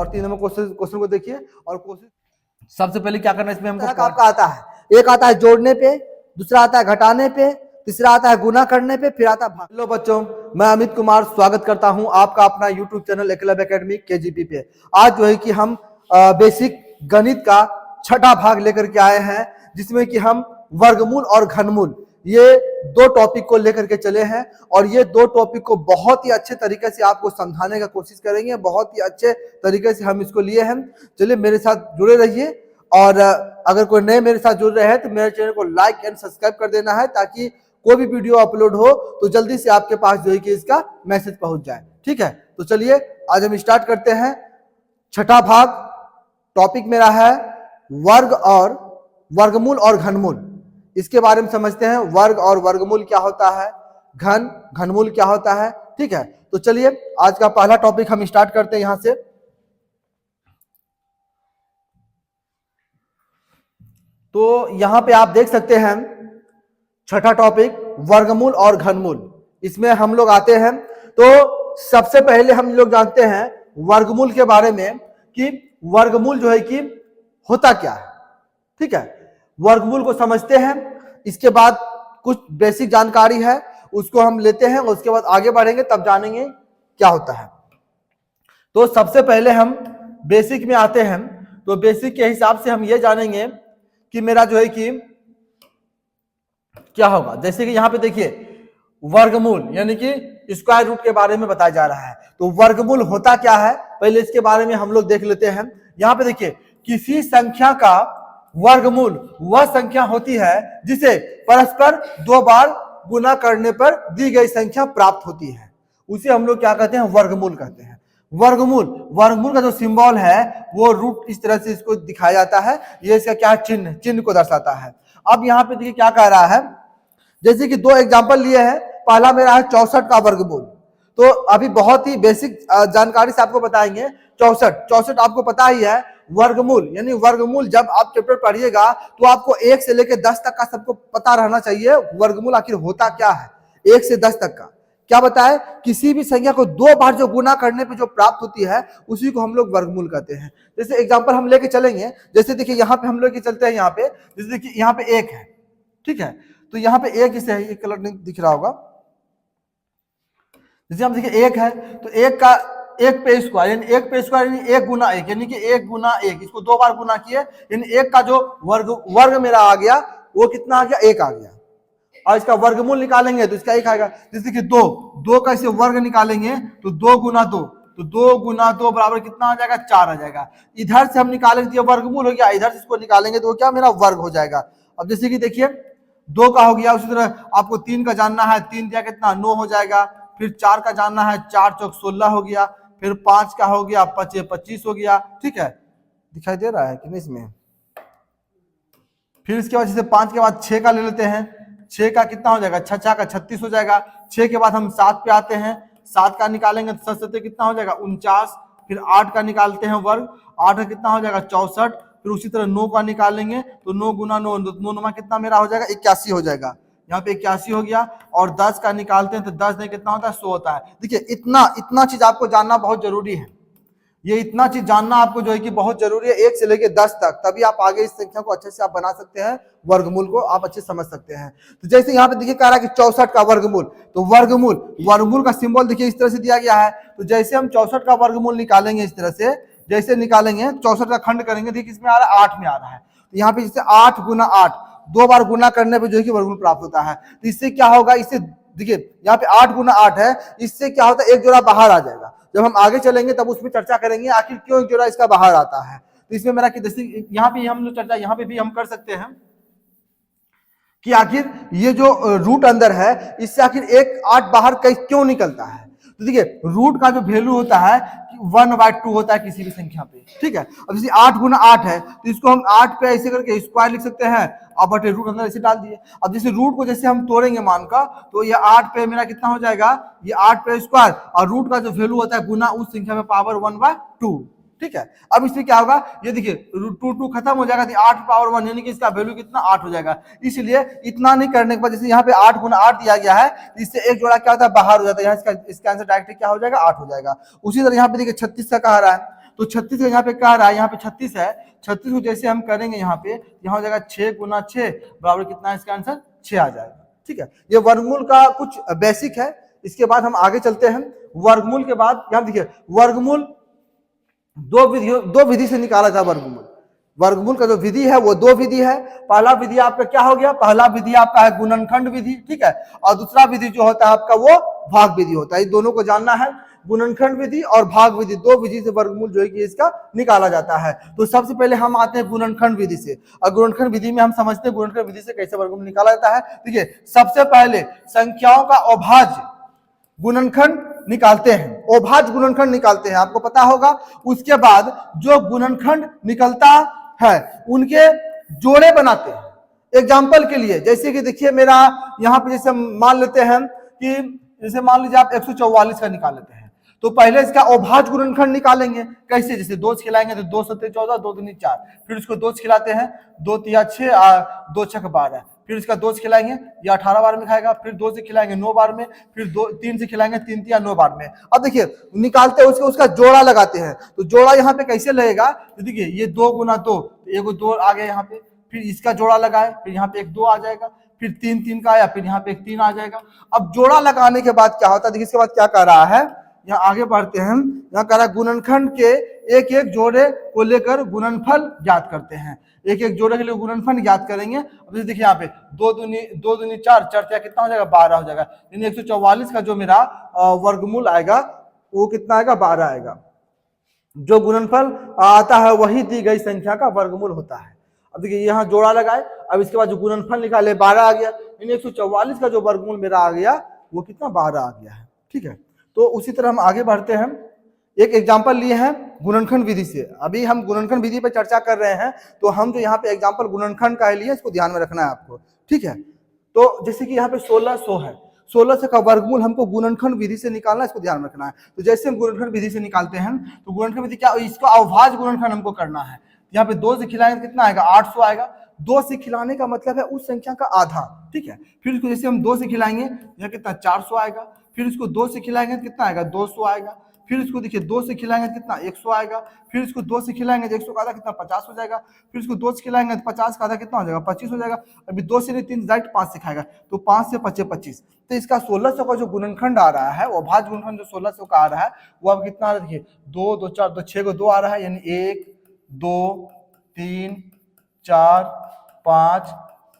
और 3 number question को देखिए। और क्वेश्चन सबसे पहले क्या करना है इसमें हमको आपका आता है, एक आता है जोड़ने पे, दूसरा आता है घटाने पे, तीसरा आता है गुना करने पे, फिर आता है भाग। हेलो बच्चों, मैं अमित कुमार स्वागत करता हूं आपका अपना YouTube channel Eklavya academy KGP पे। आज जो है कि हम बेसिक गणित का छठा भाग लेकर के आए हैं, जिसमें कि हम वर्गमूल और घनमूल ये दो टॉपिक को लेकर के चले हैं। और ये दो टॉपिक को बहुत ही अच्छे तरीके से आपको समझाने का कोशिश करेंगे, बहुत ही अच्छे तरीके से हम इसको लिए हैं। चलिए मेरे साथ जुड़े रहिए, और अगर कोई नए मेरे साथ जुड़ रहे हैं तो मेरे चैनल को लाइक एंड सब्सक्राइब कर देना है, ताकि कोई भी वीडियो अपलोड हो तो जल्दी से आपके पास जो है कि इसका मैसेज पहुंच जाए। ठीक है, तो चलिए आज हम स्टार्ट करते हैं। छठा भाग, टॉपिक मेरा है वर्गमूल और घनमूल। इसके बारे में समझते हैं। वर्ग और वर्गमूल क्या होता है, घनमूल क्या होता है। ठीक है, तो चलिए आज का पहला टॉपिक हम स्टार्ट करते हैं यहां से। तो यहां पे आप देख सकते हैं छठा टॉपिक वर्गमूल और घनमूल, इसमें हम लोग आते हैं। तो सबसे पहले हम लोग जानते हैं वर्गमूल के बारे में कि वर्गमूल जो है कि होता क्या है। ठीक है, वर्गमूल को समझते हैं, इसके बाद कुछ बेसिक जानकारी है उसको हम लेते हैं, उसके बाद आगे बढ़ेंगे तब जानेंगे क्या होता है। तो सबसे पहले हम बेसिक में आते हैं। तो बेसिक के हिसाब से हम ये जानेंगे कि मेरा जो है कि क्या होगा। जैसे कि यहां पे देखिए वर्गमूल यानी कि स्क्वायर रूट के बारे में बताया जा रहा है। तो वर्गमूल होता क्या है, पहले इसके बारे में हम लोग देख लेते हैं। यहां पे देखिए किसी संख्या का वर्गमूल वह संख्या होती है जिसे परस्पर 2 बार गुना करने पर दी गई संख्या प्राप्त होती है, उसे हम लोग क्या कहते हैं, वर्गमूल कहते हैं। वर्गमूल का जो सिंबल है वो रूट इस तरह से इसको दिखाया जाता है। ये इसका क्या चिन्ह को दर्शाता है। अब यहाँ पे देखिए क्या कह रहा है, जैसे कि 2 एग्जांपल लिए हैं। पहला मेरा है 64 का वर्गमूल। तो अभी बहुत ही बेसिक जानकारी से आपको बताएंगे। 64 आपको पता ही है। वर्गमूल यानी वर्गमूल जब आप चैप्टर पढ़िएगा तो आपको 1 से लेकर 10 तक का सबको पता रहना चाहिए वर्गमूल आखिर होता क्या है। 1 से 10 तक का क्या बताए, किसी भी संख्या को 2 बार जो गुना करने पे जो प्राप्त होती है उसी को हम लोग वर्गमूल कहते हैं। जैसे एग्जांपल हम लेके चलेंगे, जैसे देखिए यहाँ पे हम लोग चलते हैं। यहाँ पे जैसे देखिए यहाँ पे 1 है। ठीक है, तो यहाँ पे 1 इसे है, ये कलर नहीं दिख रहा होगा। जैसे हम देखिए 1 है तो 1 का 1 पे स्क्वायर यानी 1 पे स्क्वायर यानी 1 गुना 1 यानी कि 1 गुना 1, इसको 2 बार गुना किए यानी 1 का जो वर्ग मेरा आ गया वो कितना आ गया, 1 आ गया। और इसका वर्गमूल निकालेंगे तो इसका 1 आएगा। जैसे कि 2 का इसे वर्ग निकालेंगे तो 2 गुना 2, तो 2 गुना 2 बराबर कितना आ जाएगा, 4 आ जाएगा। इधर से हम निकालेंगे तो ये वर्गमूल हो गया, इधर से इसको निकालेंगे तो वो क्या मेरा वर्ग हो जाएगा। अब जैसे कि देखिए 2 का हो गया, उसी तरह आपको 3 का जानना है, 3 दिया कितना 9 हो जाएगा। फिर 4 का जानना है, 4 चौक 16 हो गया। फिर 5 का हो गया, 5 25 हो गया। ठीक है, दिखाई दे रहा है कि नहीं इसमें। फिर इसके बाद जैसे 5 के बाद 6 का ले लेते हैं, 6 का कितना हो जाएगा, 6 का 36 हो जाएगा। 6 के बाद हम 7 पे आते हैं, 7 का निकालेंगे तो 7 से कितना हो जाएगा, 49। फिर 8 का निकालते हैं वर्ग, 8 का कितना हो जाएगा, 64। फिर उसी तरह 9 का निकालेंगे तो 9 गुना 9, 9 कितना मेरा हो जाएगा, 81 हो जाएगा। यहाँ पे 81 हो गया। और 10 का निकालते हैं तो 10 नहीं कितना होता है, 100 होता है। देखिए इतना चीज आपको जानना बहुत जरूरी है। ये इतना चीज जानना आपको जो है कि बहुत जरूरी है, 1 से लेकर 10 तक, तभी आप आगे इस संख्या को अच्छे से आप बना सकते हैं, वर्गमूल को आप अच्छे समझ सकते हैं। तो जैसे यहाँ पे देखिए कह रहा है कि 64 का वर्गमूल, तो वर्गमूल का सिंबल देखिए इस तरह से दिया गया है। तो जैसे हम 64 का वर्गमूल निकालेंगे, इस तरह से जैसे निकालेंगे 64 का खंड करेंगे, देखिए किसमें आ रहा है, 8 में आ रहा है। तो यहाँ पे जैसे 8 गुना 8, 2 बार गुना करने पे जो है कि वर्गमूल प्राप्त होता है। तो इससे क्या होगा, इससे देखिए यहाँ पे 8 गुना 8 है, इससे क्या होता है, एक जोड़ा बाहर आ जाएगा। जब हम आगे चलेंगे तब उसमें चर्चा करेंगे आखिर क्यों एक जोड़ा इसका बाहर आता है। तो इसमें मेरा कि जैसे यहाँ पे हम लोग चर्चा यहाँ पे भी हम कर सकते हैं कि आखिर ये जो रूट अंदर है इससे आखिर एक 8 बाहर क्यों निकलता है। तो देखिए रूट का जो वैल्यू होता है 1/2 होता है किसी भी संख्या पे। ठीक है, अब जैसे 8 गुना 8 है तो इसको हम 8 पे ऐसे करके स्क्वायर लिख सकते हैं, अब बटे रूट अंदर ऐसे डाल दिए। अब जैसे रूट को जैसे हम तोड़ेंगे मान का, तो ये 8 पे मेरा कितना हो जाएगा, ये 8 पे स्क्वायर, और रूट का जो वैल्यू होता है गुना उस संख्या में पावर 1/2। ठीक है, अब इसमें क्या होगा, ये देखिए 2 खत्म हो जाएगा, 8 पावर 1 यानी कि इसका वैल्यू कितना 8 हो जाएगा। इसलिए इतना नहीं करने के बाद जैसे यहाँ पे 8 गुना 8 दिया गया है, इससे एक जोड़ा क्या होता है, बाहर हो जाता है। यहाँ इसका आंसर डायरेक्ट क्या हो जाएगा, 8 हो जाएगा। उसी तरह यहाँ पे देखिए 36 का कह रहा है, तो 36 का यहाँ पे क्या रहा है, यहाँ पे 36 है, 36 को जैसे हम करेंगे यहाँ पे, यहाँ हो जाएगा 6 गुना 6 बराबर कितना है, इसका आंसर 6 आ जाएगा। ठीक है, ये वर्गमूल का कुछ बेसिक है। इसके बाद हम आगे चलते हैं। वर्गमूल के बाद यहाँ देखिए, वर्गमूल दो विधि से निकाला था वर्गमूल। वर्गमूल का जो विधि है वो दो विधि है। पहला विधि आपका क्या हो गया, पहला विधि आपका है गुणनखंड विधि, ठीक है, और दूसरा विधि जो होता है आपका वो भाग विधि होता है। ये दोनों को जानना है, गुणनखंड विधि और भाग विधि, दो विधि से वर्गमूल जो है कि इसका निकाला जाता है। तो सबसे पहले हम आते हैं गुणनखंड विधि से, और गुणनखंड विधि में हम समझते हैं गुणनखंड विधि से कैसे वर्गमूल निकाला जाता है। देखिए, सबसे पहले संख्याओं का अभाज्य गुणनखंड निकालते हैं, अभाज्य गुणनखंड निकालते हैं, आपको पता होगा। उसके बाद जो गुणनखंड निकलता है उनके जोड़े बनाते हैं। एग्जाम्पल के लिए जैसे कि देखिए, मेरा यहाँ पे जैसे मान लेते हैं कि जैसे मान लीजिए आप 144 का निकाल लेते हैं, तो पहले इसका अभाज्य गुणनखंड निकालेंगे। कैसे, जैसे 2 खिलाएंगे तो 2 7 14, 2 दूनी 4, फिर उसको 2 खिलाते हैं, 2 तिया 6, 2 छक 12, फिर इसका 2 खिलाएंगे, ये 18 बार में खाएगा, फिर 2 से खिलाएंगे 9 बार में, फिर 3 से खिलाएंगे 3 तिया 9 बार में। अब देखिए निकालते हैं उसका जोड़ा लगाते हैं, तो जोड़ा यहाँ पे कैसे लगेगा, तो देखिए ये 2 गुना 2, एगो 2 आ गया यहाँ पे, फिर इसका जोड़ा लगाए, फिर यहाँ पे एक 2 आ जाएगा, फिर 3 3 का आया, फिर यहाँ पे एक 3 आ जाएगा। अब जोड़ा लगाने के बाद क्या होता है, देखिए इसके बाद क्या कर रहा है, यहाँ आगे बढ़ते हैं। यहाँ कह रहा है गुणनखंड के एक एक जोड़े को लेकर गुणनफल ज्ञात करते हैं। एक एक जोड़े के लिए गुणनफल ज्ञात करेंगे। अब देखिए यहाँ पे 2 दूनी 4, 4 कितना हो जाएगा, 12 हो जाएगा। यानी 144 का जो मेरा वर्गमूल आएगा वो कितना आएगा, 12 आएगा। जो गुणनफल आता है वही दी गई संख्या का वर्गमूल होता है। अब देखिए यहाँ जोड़ा लगाए, अब इसके बाद जो गुणनफल निकाले 12 आ गया, यानी 144 का जो वर्गमूल मेरा आ गया वो कितना, 12 आ गया है। ठीक है, तो उसी तरह हम आगे बढ़ते हैं। एक एग्जांपल लिए हैं गुणनखंड विधि से। अभी हम गुणनखंड विधि पर चर्चा कर रहे हैं, तो हम जो यहाँ पे एग्जांपल गुणनखंड का लिए, इसको ध्यान में रखना है आपको। ठीक है, तो जैसे कि यहाँ पे 1600 है, 1600 का वर्गमूल हमको गुणनखंड विधि से निकालना है, इसको ध्यान में रखना है। तो जैसे हम गुणनखंड विधि से निकालते हैं, तो गुणनखंड विधि क्या, इसका अभाज्य गुणनखंड हमको करना है। यहाँ पे 2 से खिलाएंगे कितना आएगा, 800 आएगा। 2 से खिलाने का मतलब है उस संख्या का आधा। ठीक है, फिर इसको जैसे हम 2 से खिलाएंगे, यहाँ कितना 400 आएगा। फिर इसको 2 से खिलाएंगे कितना आएगा, 200 आएगा। फिर इसको देखिए 2 से खिलाएंगे कितना, 100 आएगा। फिर इसको 2 से खिलाएंगे तो 100 का आधा कितना, 50 हो जाएगा। फिर इसको 2 से खिलाएंगे तो 50 का आधा कितना हो जाएगा, 25 हो जाएगा। अभी 2 से नहीं 3 डायरेक्ट 5 से खाएगा, तो 5 से 25 25। तो इसका 1600 का जो गुणनखंड आ रहा है, वो अभाज्य गुणनखंड जो 1600 का आ रहा है, वो अब कितना आ रहा है, देखिए 2 2 4 2 6 को 2 आ रहा है, यानी 1 2 3 4 5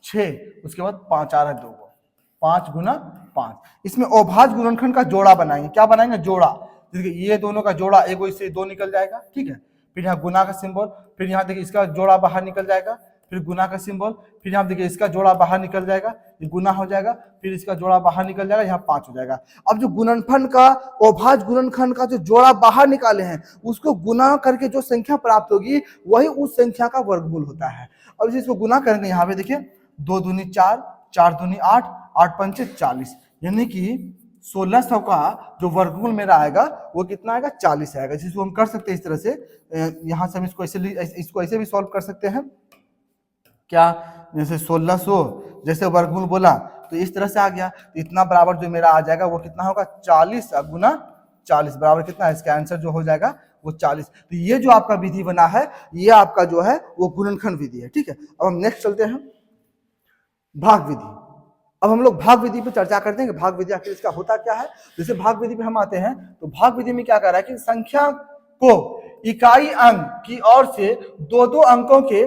6, उसके बाद 5 आ रहा है 2 को, 5 गुना 5। इसमें अभाज्य गुणनखंड का जोड़ा बनाएंगे। क्या बनाएंगे, जोड़ा। देखिए ये दोनों का जोड़ा, एक इससे 2 निकल जाएगा। ठीक है, फिर यहाँ गुना का सिंबल, फिर यहाँ देखिए इसका जोड़ा बाहर निकल जाएगा, फिर गुना का सिंबल, फिर यहाँ देखिए इसका जोड़ा बाहर निकल जाएगा, ये गुना हो जाएगा, फिर इसका जोड़ा बाहर निकल जाएगा, यहाँ 5 हो जाएगा। अब जो गुणनफल का, अभाज्य गुणनखंड का जो जोड़ा बाहर निकाले हैं, उसको गुना करके जो संख्या प्राप्त होगी वही उस संख्या का वर्गमूल होता है। अब इसको गुना करेंगे, यहाँ पे देखिए 2 दूनी 4, 4 दूनी 8, 8 पंचे 40, यानी कि 1600 का जो वर्गमूल मेरा आएगा वो कितना आएगा, 40 आएगा। जिसको हम कर सकते हैं इस तरह से, यहाँ से हम इसको ऐसे भी सॉल्व कर सकते हैं। क्या, जैसे 1600 जैसे वर्गमूल बोला तो इस तरह से आ गया, तो इतना बराबर जो मेरा आ जाएगा वो कितना होगा, 40 गुना 40 बराबर कितना है, इसका आंसर जो हो जाएगा वो 40। तो ये जो आपका विधि बना है, ये आपका जो है वो गुणनखंड विधि है। ठीक है, अब हम नेक्स्ट चलते हैं, भाग विधि। अब हम लोग भाग विधि पे चर्चा करते हैं कि भाग विधि आखिर इसका होता क्या है। जैसे भाग विधि पे हम आते हैं, तो भाग विधि में क्या कर रहा है कि संख्या को इकाई अंक की ओर से 2-2 अंकों के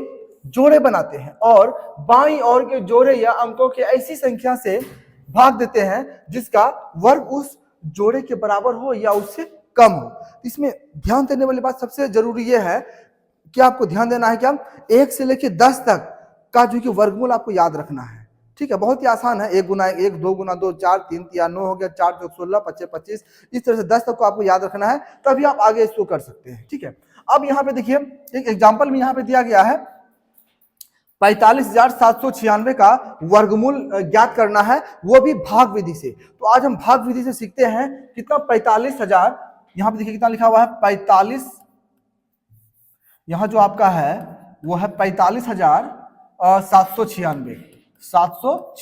जोड़े बनाते हैं और बाईं ओर के जोड़े या अंकों के ऐसी संख्या से भाग देते हैं जिसका वर्ग उस जोड़े के बराबर हो या उससे कम हो। इसमें ध्यान देने वाली बात सबसे जरूरी यह है कि आपको ध्यान देना है कि 1 से लेकर 10 तक का जो कि वर्गमूल आपको याद रखना है। ठीक है, बहुत ही आसान है। 1 गुना 1, 2 गुना 2, 4 3 तिया 9 हो गया, 4 चौक 16, 25 25, इस तरह से 10 तक को आपको याद रखना है, तभी आप आगे इसको कर सकते हैं। ठीक है, अब यहाँ पे देखिए एक एग्जाम्पल में यहाँ पे दिया गया है 45,796 का वर्गमूल ज्ञात करना है, वो भी भाग विधि से। तो आज हम भाग विधि से सीखते हैं कितना, 45,000, यहाँ पे देखिए कितना लिखा हुआ है 45, यहाँ जो आपका है वो है 45,796। तो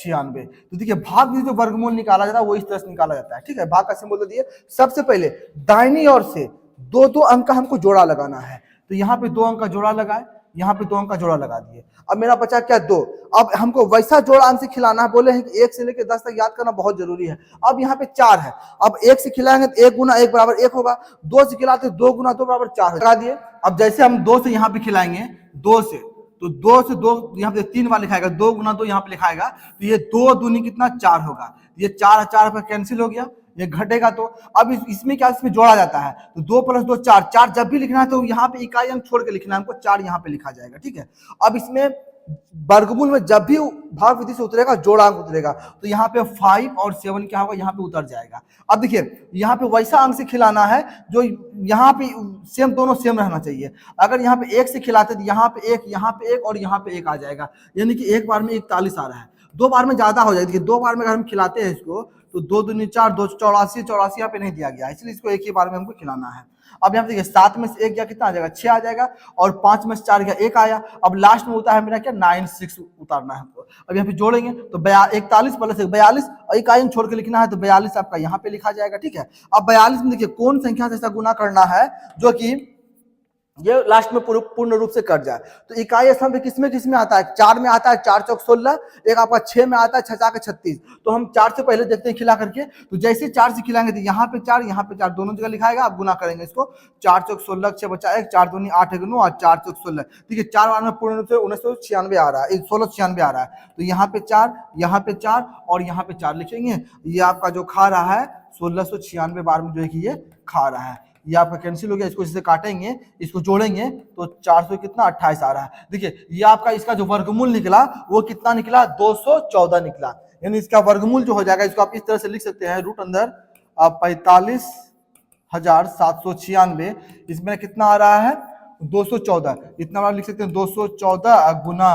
देखिए भाग विधि जो वर्गमूल निकाला जाता है वो इस तरह से निकाला जाता है। ठीक है, भाग का सिंबल दिए, सबसे पहले दाहिनी ओर से दो दो अंक का हमको जोड़ा लगाना है। तो यहाँ पे 2 अंक का जोड़ा लगाए, यहाँ पे 2 अंक का जोड़ा लगा दिए। अब मेरा बचा क्या 2। अब हमको वैसा जोड़ा अंक से खिलाना है, बोले हैं कि 1 से लेकर 10 तक याद करना बहुत जरूरी है। अब यहाँ पे 4 है, अब 1 से खिलाएंगे तो 1 गुना 1 बराबर 1 होगा, 2 से खिलाते 2 गुना 2 बराबर 4 लगा दिए। अब जैसे हम 2 से यहाँ पे खिलाएंगे, 2 से, तो 2 से 2 यहाँ पे 3 बार लिखाएगा, 2 गुना 2 यहाँ पे लिखाएगा, तो ये 2 दूनी कितना 4 होगा। ये 4 4 पर कैंसिल हो गया, ये घटेगा। तो अब इसमें क्या, इसमें जोड़ा जाता है, तो 2 + 2 4, 4 जब भी लिखना है तो यहाँ पे इकाई अंक छोड़ के लिखना है हमको, 4 यहाँ पे लिखा जाएगा, ठीक है। अब इसमें वर्गमूल में जब भी भाग विधि से उतरेगा जोड़ा अंक उतरेगा, तो यहाँ पे 5 और 7 क्या होगा, यहाँ पे उतर जाएगा। अब देखिए यहाँ पे वैसा अंक से खिलाना है जो यहाँ पे सेम, दोनों सेम रहना चाहिए। अगर यहाँ पे 1 से खिलाते तो यहाँ पे 1, यहाँ पे 1 और यहाँ पे 1 आ जाएगा, यानी कि एक बार में 41 आ रहा है। 2 बार में ज्यादा हो जाएगी, 2 बार में अगर हम खिलाते हैं इसको तो 2 दूनी 4, 2 84, 84 यहाँ पे नहीं दिया गया, इसलिए इसको एक ही बार में हमको खिलाना है। अब यहाँ पे देखिए 7 में से 1 गया, कितना आ जाएगा 6 आ जाएगा, और 5 में से 4 गया 1 आया। अब लास्ट में होता है मेरा क्या 96 उतारना है हमको। अब यहाँ पे जोड़ेंगे तो 41 + 1 42, और इकाई अंक छोड़ के लिखना है, तो 42 आपका यहाँ पे लिखा जाएगा, ठीक है। अब 42 में देखिए कौन संख्या से ऐसा गुना करना है जो कि ये लास्ट में पूर्ण रूप से कट जाए। तो इकाई स्तंभ किसमें आता है, 4 में आता है, 4 चौक 16, एक आपका 6 में आता है, 6 4 36। तो हम 4 से पहले देखते हैं खिला करके, तो जैसे 4 से खिलाएंगे तो यहाँ पे 4, यहाँ पे 4 दोनों जगह लिखाएगा। आप गुना करेंगे इसको, 4 चौक 16, 6 बचा 1, 4 दूनी 8 1 9, और 4 चौक 16, ठीक है। 4 बार में पूर्ण रूप से 1996 आ रहा है, 1696 आ रहा है। तो यहाँ पे 4, यहाँ पे 4 और यहाँ पे 4 लिखेंगे। ये आपका जो खा रहा है 1696 बार में जो है कि ये खा रहा है, ये आपका कैंसिल हो गया। इसको जैसे काटेंगे, इसको जोड़ेंगे तो 400 कितना 28 आ रहा है। देखिए ये आपका इसका जो वर्गमूल निकला वो कितना निकला 214 निकला, यानी इसका वर्गमूल जो हो जाएगा, इसको आप इस तरह से लिख सकते हैं, रूट अंदर 45,796, इसमें कितना आ रहा है 214, इतना बार लिख सकते हैं 214 गुना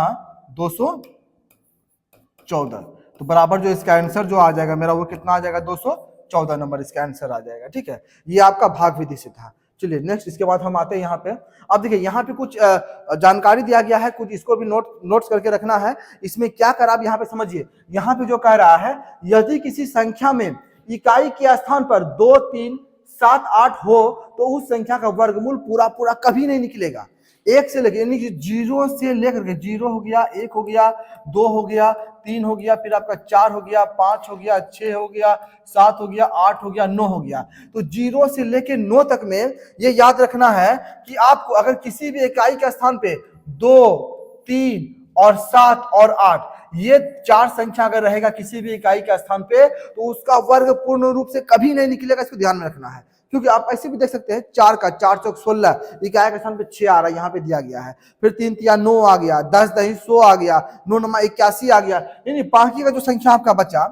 214, तो बराबर जो इसका आंसर जो आ जाएगा मेरा वो कितना आ जाएगा 214 नंबर इसका आंसर आ जाएगा, ठीक है। ये आपका भाग विधि से था। चलिए नेक्स्ट, इसके बाद हम आते हैं यहाँ पे। अब देखिए यहाँ पे कुछ जानकारी दिया गया है, कुछ इसको भी नोट्स करके रखना है। इसमें क्या करा आप यहाँ पे समझिए, यहाँ पे जो कह रहा है, यदि किसी संख्या में इकाई के स्थान पर 2 3 7 8 हो तो उस संख्या का वर्गमूल पूरा कभी नहीं निकलेगा। 1 से लेकर, यानी कि 0 से लेकर के 0 हो गया, 1 हो गया, 2 हो गया, 3 हो गया, फिर आपका 4 हो गया, 5 हो गया, 6 हो गया, 7 हो गया, 8 हो गया, 9 हो गया। तो 0 से लेकर 9 तक में ये याद रखना है कि आपको अगर किसी भी इकाई के स्थान पे 2 3 और 7 और 8 ये 4 संख्या अगर रहेगा किसी भी इकाई के स्थान पे, तो उसका वर्ग पूर्ण रूप से कभी नहीं निकलेगा। इसको ध्यान में रखना है, क्योंकि आप ऐसे भी देख सकते हैं 4 का 4 चौक 16, इकाई के स्थान पे 6 आ रहा है, यहाँ पे दिया गया है। फिर 3 3 9 आ गया, 10 10 100 आ गया, 9 9 81 आ गया। यानी बाकी का जो संख्या आपका बचा,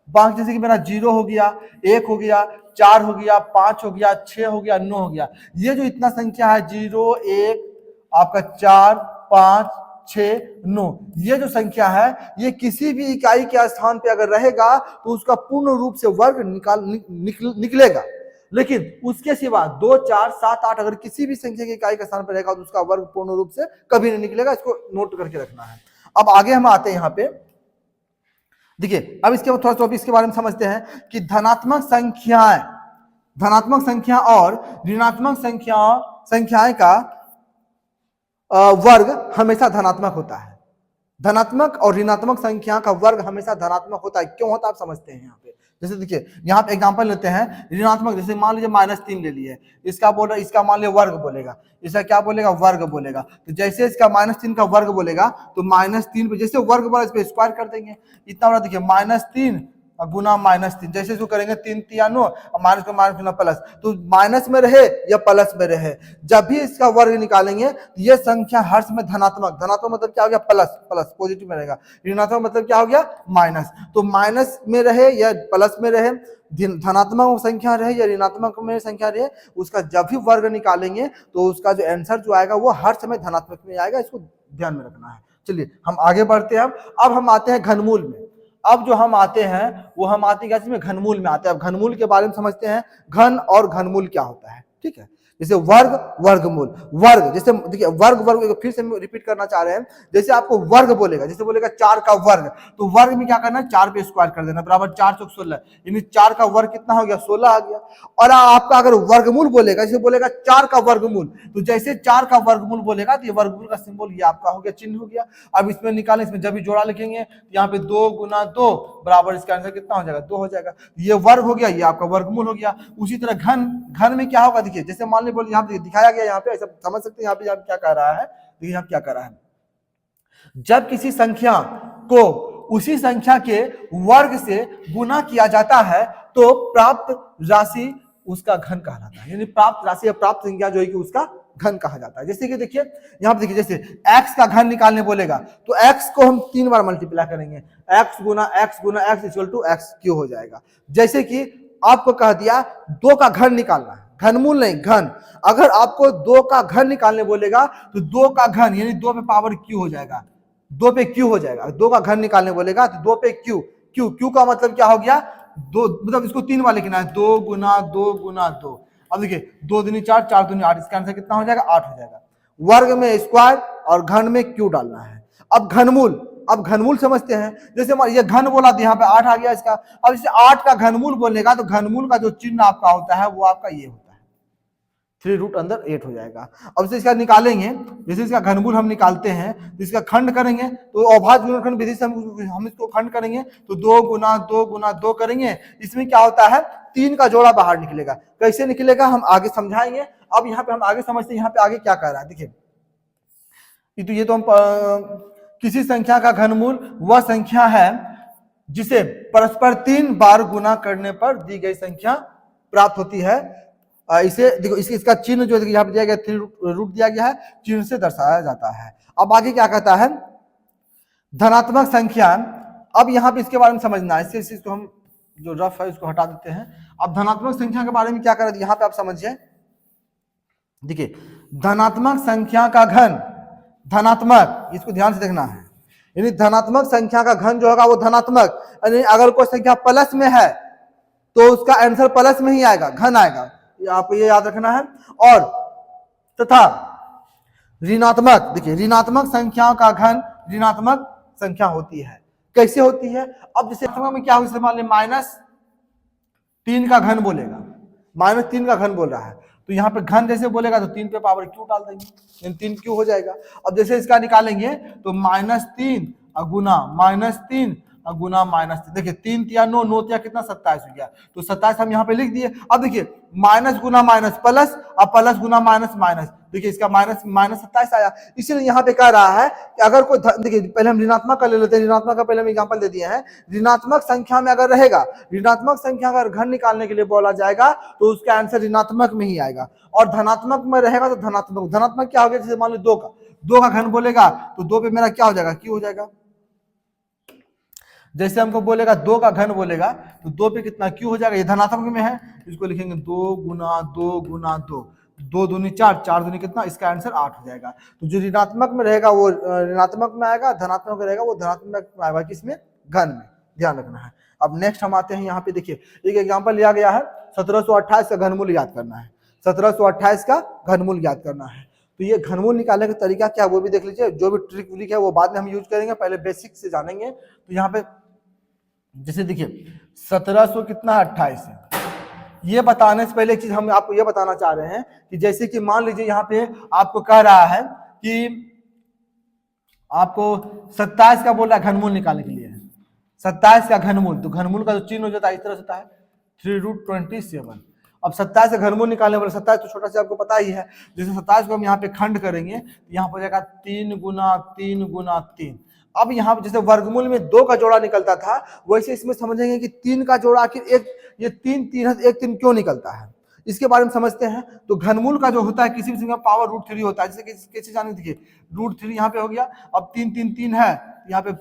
बाकी जैसे कि मेरा 0 हो गया, 1 हो गया, 4 हो गया, 5 हो गया, 6 हो गया, 9 हो गया, ये जो इतना संख्या है 0 1 आपका 4 5 6 9, ये जो संख्या है ये किसी भी इकाई के स्थान पे अगर रहेगा तो उसका पूर्ण रूप से वर्ग निकलेगा। लेकिन उसके सिवा 2 4 7 8 अगर किसी भी संख्या की इकाई के स्थान पर रहेगा तो उसका वर्ग पूर्ण रूप से कभी नहीं निकलेगा। इसको नोट करके रखना है। अब आगे हम आते हैं यहाँ पे, देखिए अब इसके बाद थोड़ा सा इसके बारे में समझते हैं कि धनात्मक संख्या और ऋणात्मक संख्याएं का वर्ग हमेशा धनात्मक होता है। धनात्मक और ऋणात्मक संख्या का वर्ग हमेशा धनात्मक होता है। क्यों होता है आप समझते हैं यहाँ पे। जैसे देखिए यहाँ पे एग्जांपल लेते हैं ऋणात्मक, जैसे मान लीजिए -3 ले लिए, इसका बोल रहा, इसका मान लिया वर्ग बोलेगा, इसका क्या बोलेगा वर्ग बोलेगा। तो जैसे इसका -3 का वर्ग बोलेगा तो -3 पे जैसे वर्ग बोला इस पे स्क्वायर कर देंगे, इतना बड़ा देखिए -3 गुना -3, जैसे इसको करेंगे 3 3 9 माइनस को माइनस गुना प्लस, तो माइनस में रहे या प्लस में रहे, जब भी इसका वर्ग निकालेंगे तो ये संख्या हर समय धनात्मक मतलब क्या हो गया प्लस पॉजिटिव में रहेगा, ऋणात्मक मतलब क्या हो गया माइनस। तो माइनस में रहे या प्लस में रहे, धनात्मक संख्या रहे या ऋणात्मक में संख्या रहे, उसका जब भी वर्ग निकालेंगे तो उसका जो आंसर जो आएगा वो हर समय धनात्मक में आएगा। इसको ध्यान में रखना है। चलिए हम आगे बढ़ते हैं। अब हम आते हैं घनमूल में। अब जो हम आते हैं वो हम आते हैं घनमूल में आते हैं। अब घनमूल के बारे में समझते हैं, घन और घनमूल क्या होता है, ठीक है। जैसे वर्ग वर्गमूल, वर्ग जैसे देखिए वर्ग वर्ग फिर से रिपीट करना चाह रहे हैं। जैसे आपको वर्ग बोलेगा, जैसे बोलेगा 4 का वर्ग, तो वर्ग में क्या करना है, 4 पे स्क्वायर कर देना, बराबर 4 चौक 16, यानी 4 का वर्ग कितना हो गया, 16 आ गया। और आपका अगर वर्गमूल बोलेगा, जैसे बोलेगा 4 का वर्गमूल, तो जैसे 4 का वर्गमूल बोलेगा तो ये वर्गमूल का सिंबल ये आपका हो गया, चिन्ह हो गया। अब इसमें निकालें, इसमें जब भी जोड़ा लिखेंगे तो यहाँ पे 2 गुना 2 बराबर, इसका आंसर कितना हो जाएगा, 2 हो जाएगा। ये वर्ग हो गया, ये आपका वर्गमूल हो गया। उसी तरह घन, घन में क्या होगा, देखिए जैसे मान लीजिए यहाँ पे दिखाया गया, यहाँ पे ऐसा समझ सकते हैं, यहाँ पे क्या कह रहा है, देखिए यहाँ क्या कह रहा है, जब किसी संख्या को उसी संख्या के वर्ग से गुना किया जाता है तो प्राप्त राशि उसका घन कहलाता है, यानी प्राप्त राशि या प्राप्त संख्या जो है कि उसका घन कहा जाता है। जैसे कि देखिए यहाँ पे देखिए, जैसे x का घन निकालने बोलेगा तो x को हम 3 बार मल्टीप्लाई करेंगे, x गुना x इक्वल टू x क्यों हो जाएगा। जैसे कि आपको कह दिया 2 का घन निकालना है, घनमूल नहीं घन, अगर आपको 2 का घन निकालने बोलेगा तो 2 का घन यानी 2 पे पावर क्यू हो जाएगा, 2 पे क्यू हो जाएगा। 2 का घन निकालने बोलेगा तो 2 पे क्यू, क्यू क्यू का मतलब क्या हो गया, 2, मतलब इसको 3 बार लिखना है, 2 गुना 2 गुना 2। अब देखिए 2 दूनी 4, 4 दूनी 8, इसका आंसर कितना हो जाएगा, 8 हो जाएगा। वर्ग में स्क्वायर और घन में क्यू डालना है। अब घनमूल, अब घनमूल समझते हैं, जैसे ये घन बोला तो यहाँ पे 8 आ गया इसका। अब इसे 8 का घनमूल बोलेगा तो घनमूल का जो चिन्ह आपका होता है वो आपका ये होता है, 3 रूट अंदर 8 हो जाएगा। अब इसे इसका निकालेंगे, जैसे इसका घनमूल हम निकालते हैं तो इसका खंड करेंगे, तो अभाज्य गुणनखंड विधि से हम इसको खंड करेंगे तो 2 गुना 2 गुना 2 करेंगे। इसमें क्या होता है, 3 का जोड़ा बाहर निकलेगा। कैसे निकलेगा हम आगे समझाएंगे। अब यहाँ पे हम आगे समझते हैं, यहाँ पे आगे क्या कह रहा है, देखिए ये तो हम किसी संख्या का घनमूल वह संख्या है जिसे परस्पर 3 बार गुना करने पर दी गई संख्या प्राप्त होती है। इसे देखो, इसका चिन्ह जो यहाँ पे दिया गया 3 रूट दिया गया है, चिन्ह से दर्शाया जाता है। अब आगे क्या कहता है, धनात्मक संख्या। अब यहाँ पे इसके बारे में समझना है, इस चीज को हम जो रफ है उसको हटा देते हैं। अब धनात्मक संख्या के बारे में क्या कर रहे हैं, यहाँ पे आप समझिए, देखिए धनात्मक संख्या का घन, धनात्मक, इसको ध्यान से देखना है, यानी धनात्मक संख्या का घन जो होगा वो धनात्मक, यानी अगर कोई संख्या प्लस में है तो उसका आंसर प्लस में ही आएगा, घन आएगा, आपको ये याद रखना है। और तथा ऋणात्मक, देखिए ऋणात्मक संख्याओं का घन ऋणात्मक संख्या होती है। कैसे होती है, अब जैसे में क्या हो, मान लीजिए -3 का घन बोलेगा, -3 का घन बोल रहा है तो यहाँ पे घन जैसे बोलेगा तो 3 पे पावर क्यू डाल देंगे, 3 क्यू हो जाएगा। अब जैसे इसका निकालेंगे तो -3 गुना -3 गुना -3, देखिए 3 तिया 9, 9 तिया कितना 27 हो गया, तो 27 हम यहाँ पे लिख दिए। अब देखिए माइनस गुना माइनस प्लस, अब प्लस गुना माइनस माइनस, देखिए इसका -27 आया। इसीलिए यहाँ पे कह रहा है कि अगर कोई, देखिए पहले हम ऋणात्मक का ले लेते हैं, ऋणात्मक का पहले हम एग्जांपल दे दिए हैं। ऋणात्मक संख्या में अगर रहेगा, ऋणात्मक संख्या अगर घन निकालने के लिए बोला जाएगा तो उसका आंसर ऋणात्मक में ही आएगा, और धनात्मक में रहेगा तो धनात्मक। धनात्मक क्या हो गया, जैसे मान लो 2 का घन बोलेगा तो 2 पे मेरा क्या हो जाएगा, क्यू हो जाएगा। जैसे हमको बोलेगा 2 का घन बोलेगा तो 2 पे कितना क्यू हो जाएगा, ये धनात्मक में है, इसको लिखेंगे 2 गुना 2 गुना 2, 2 दूनी 4, 4 दूनी कितना, इसका आंसर 8 हो जाएगा। तो जो ऋणात्मक में रहेगा वो ऋणात्मक में आएगा, धनात्मक में रहेगा वो धनात्मक में आएगा, किसमें, घन में, ध्यान रखना है। अब नेक्स्ट हम आते हैं, यहाँ पे देखिए एक एग्जाम्पल लिया गया है, 1728 का घनमूल याद करना है, 1728 का घनमूल याद करना है। तो ये घनमूल निकालने का तरीका क्या वो भी देख लीजिए, जो भी ट्रिक व्रिक है वो बाद में हम यूज करेंगे, पहले बेसिक से जानेंगे। तो यहाँ पे जैसे देखिए 1700 कितना 28 है, ये बताने से पहले एक चीज हम आपको ये बताना चाह रहे हैं कि जैसे कि मान लीजिए यहाँ पे आपको कह रहा है कि आपको 27 का बोल रहा है घनमूल निकालने के लिए, 27 का घनमूल, तो घनमूल का जो चिन्ह हो जाता है इस तरह से होता है 3√27। अब 27 का घनमूल निकालने वाले, 27 तो छोटा सा आपको पता ही है, जैसे 27 को हम यहाँ पे खंड करेंगे तो यहाँ पर हो जाएगा 3 गुना 3 गुना 3। अब यहाँ पे जैसे वर्गमूल में 2 का जोड़ा निकलता था, वैसे इसमें समझेंगे कि 3 का जोड़ा आखिर एक, ये 3 3 है, 1 3 क्यों निकलता है, इसके बारे में समझते हैं। तो घनमूल का जो होता है किसी भी संख्या पावर √3 होता है, जैसे कैसे जाने, देखिए √3 यहाँ पे हो गया, अब 3 3 3 है, यहाँ पे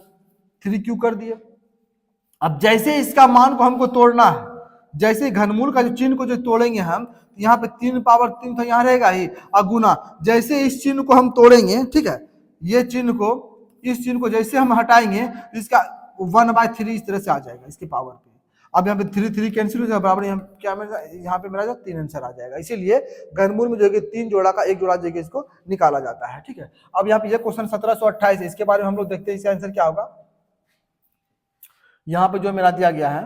3 क्यू कर दिए। अब जैसे इसका मान को हमको तोड़ना है, जैसे घनमूल का जो चिन्ह को जो तोड़ेंगे हम, यहाँ पे 3 पावर 3 तो यहाँ रहेगा ही, अगुना, जैसे इस चिन्ह को हम तोड़ेंगे, ठीक है, ये चिन्ह को, इस चिन्ह को जैसे हम हटाएंगे इसका 1/3 इस तरह से आ जाएगा इसके पावर पे। अब यहाँ पे 3 कैंसिल हो जाएगा, बराबर यहाँ पे मेरा जो 3 आंसर आ जाएगा। इसीलिए घनमूल में जो है 3 जोड़ा का एक जोड़ा जो है इसको निकाला जाता है, ठीक है। अब यहाँ पे ये क्वेश्चन 1728 है, इसके बारे में हम लोग देखते हैं इसका आंसर क्या होगा। यहाँ पे जो मेरा दिया गया है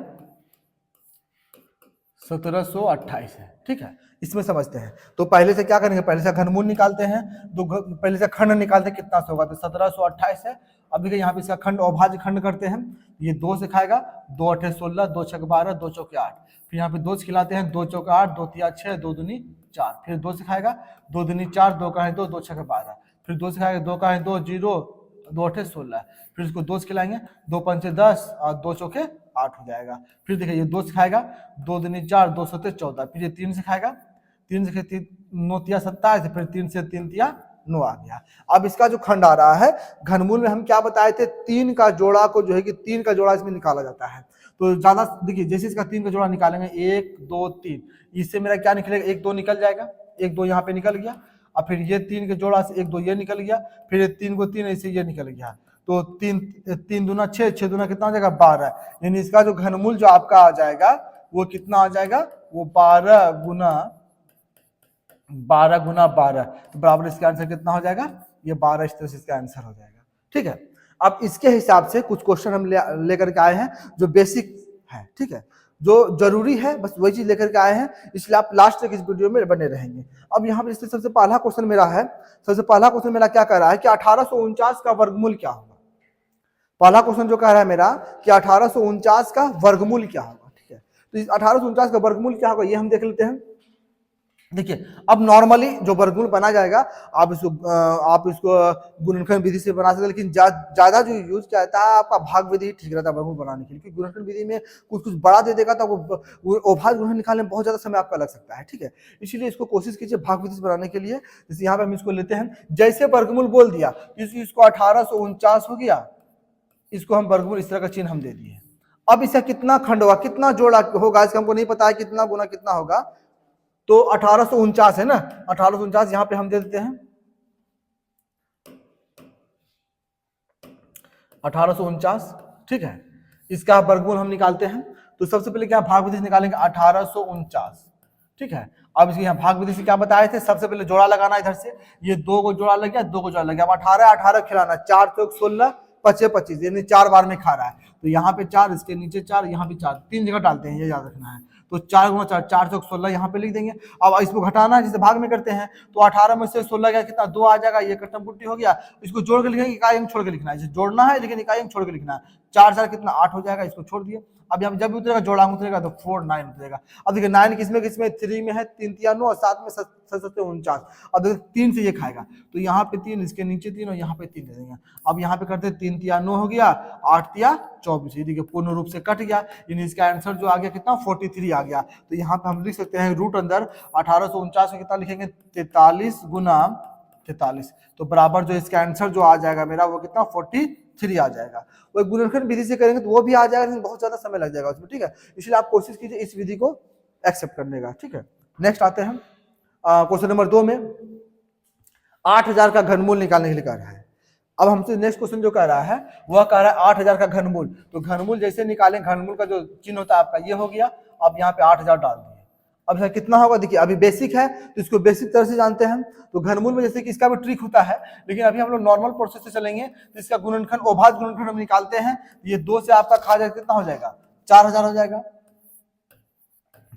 1728 है, ठीक है। इसमें समझते हैं, तो पहले से क्या करेंगे, पहले से घनमूल निकालते हैं, तो पहले से खंड निकालते हैं कितना से होगा, तो 1728 है। अब देखिए यहाँ पे इसका खंड अभाज्य खंड करते हैं, ये 2 से खाएगा, 2 8 16, 2 6 12, 2 चौके 8, फिर यहाँ पे 2 से खिलाते हैं, 2 चौके 8, 2 तिया 6, 2 दूनी 4, फिर 2 से खाएगा, 2 दूनी 4, 2 का है 2, 2 6 12, फिर 2 से खाएगा, 2 का है 2 0, 2 8 16, फिर इसको 2 से खिलाएंगे, 2 5 10 और 2 चौके 8 हो जाएगा। फिर देखिए ये 2 से खाएगा, 2 दूनी 4, 2 7 14, फिर ये 3 से खाएगा, 3 से 9 तिया 27, फिर 3 से 3 तिया 9 आ गया। अब इसका जो खंड आ रहा है घनमूल में हम क्या बताए थे, 3 का जोड़ा को जो है कि 3 का जोड़ा इसमें निकाला जाता है। तो ज्यादा देखिए जैसे इसका 3 का जोड़ा निकालेंगे 1 2 3, इससे मेरा क्या निकलेगा, 1 2 निकल जाएगा, 1 2 यहाँ पे निकल गया, और फिर ये 3 के जोड़ा से 1 2 ये निकल गया, फिर ये 3 को 3 ऐसे ये निकल गया, तो 3 दूना 6, 6 दूना कितना हो जाएगा 12, यानी इसका जो घनमूल जो आपका आ जाएगा वो कितना आ जाएगा, वो 12 गुना 12, तो बराबर इसका आंसर कितना हो जाएगा, ये 12 इस तरह से इसका आंसर हो जाएगा, ठीक है। अब इसके हिसाब से कुछ क्वेश्चन हम लेकर के आए हैं जो बेसिक है, ठीक है, जो जरूरी है बस वही चीज लेकर के आए हैं, इसलिए आप लास्ट तक इस वीडियो में बने रहेंगे। अब यहाँ पे सबसे पहला क्वेश्चन मेरा है, सबसे पहला क्वेश्चन मेरा क्या कह रहा है कि 1849 का वर्गमूल क्या होगा। पहला क्वेश्चन जो कह रहा है मेरा कि 1849 का वर्गमूल क्या होगा, ठीक है। तो इस 1849 का वर्गमूल क्या होगा ये हम देख लेते हैं। देखिए अब नॉर्मली जो वर्गमूल बना जाएगा आप इसको गुणनखंड विधि से बना सकते हैं, लेकिन ज्यादा जो यूज चाहता है आपका भाग विधि ठीक रहता है वर्गमूल बनाने के लिए, क्योंकि गुणनखंड विधि में कुछ बड़ा दे देगा तो वो अभाज्य गुणनखंड निकालने में बहुत ज्यादा समय आपका लग सकता है, ठीक है। इसीलिए इसको कोशिश कीजिए भाग विधि से बनाने के लिए। जैसे यहाँ पे हम इसको लेते हैं, जैसे वर्गमूल बोल दिया इसको 1849 हो गया, इसको हम वर्गमूल इस तरह का चिन्ह हम दे दिए। अब इसका कितना खंड होगा, कितना जोड़ा होगा, इसका हमको नहीं पता है कितना गुना कितना होगा, तो 1849 है ना, 1849 यहां पे हम दे देते हैं 1849, ठीक है। इसका वर्गमूल हम निकालते हैं, तो सबसे पहले क्या भाग विधि से निकालेंगे 1849, ठीक है। अब इसके यहाँ भाग विधि से क्या बताए थे, सबसे पहले जोड़ा लगाना, इधर से ये 2 को जोड़ा लग गया, 2 को जोड़ा लग गया, अब 18 18 खिलाना, 4 चौक 16 25 25, यानी 4 बार में खा रहा है, तो यहाँ पे 4, इसके नीचे 4, यहाँ पे 4, 3 जगह डालते हैं, ये याद रखना है। तो 4 गुना 4, 4 चौक 16 यहाँ पे लिख देंगे। अब इसको घटाना है, जिसे भाग में करते हैं, तो 18 में से 16 गया कितना 2 आ जाएगा, ये कट्टम पुट्टी हो गया। इसको जोड़ के लिखेंगे, इकाई अंक छोड़ के लिखना है, इसे जोड़ना है लेकिन इकाई अंक छोड़ के लिखना है। 4 4 कितना 8 हो जाएगा, इसको छोड़ दिए। अब यहाँ जब भी उतरेगा जोड़ा अंक उतरेगा तो 4 9 उतरेगा। अब देखिए 9 किसमें 3 में है, 3 तिया 9 और 7 में 7 7 49। अब देखिए 3 से ये खाएगा, तो यहाँ पे 3, इसके नीचे 3 और यहाँ पे 3 दे देंगे। अब यहाँ पे करते 3 तिया 9 हो गया, 8 तिया 24, ये देखिए पूर्ण रूप से कट गया, यानी इसका आंसर जो आ गया कितना 43 आ गया। तो यहाँ पे हम लिख सकते हैं रूट अंदर 1849 में कितना लिखेंगे 43 गुना 43, तो बराबर जो इसका आंसर जो आ जाएगा मेरा वो कितना 43 आ जाएगा। वो गुणनखंड विधि से करेंगे तो वो भी आ जाएगा, लेकिन बहुत ज्यादा समय लग जाएगा उसमें, ठीक है। इसलिए आप कोशिश कीजिए इस विधि को एक्सेप्ट करने का, ठीक है। नेक्स्ट आते हैं क्वेश्चन नंबर 2 में 8000 का घनमूल निकालने के लिए कह रहा है। अब हमसे नेक्स्ट क्वेश्चन जो कह रहा है वह कह रहा है 8000 का घनमूल, तो घनमूल जैसे निकालें, घनमूल का जो चिन्ह होता है आपका ये हो गया, अब यहाँ पे 8000 डाल दिए। अब सर कितना होगा, देखिए अभी बेसिक है तो इसको बेसिक तरह से जानते हैं, तो घनमूल में जैसे कि इसका भी ट्रिक होता है, लेकिन अभी हम लोग नॉर्मल प्रोसेस से चलेंगे। तो इसका गुणनखंड अभाज्य गुणनखंड हम निकालते हैं, ये 2 से आपका खा जाएगा कितना हो जाएगा 4000 हो जाएगा,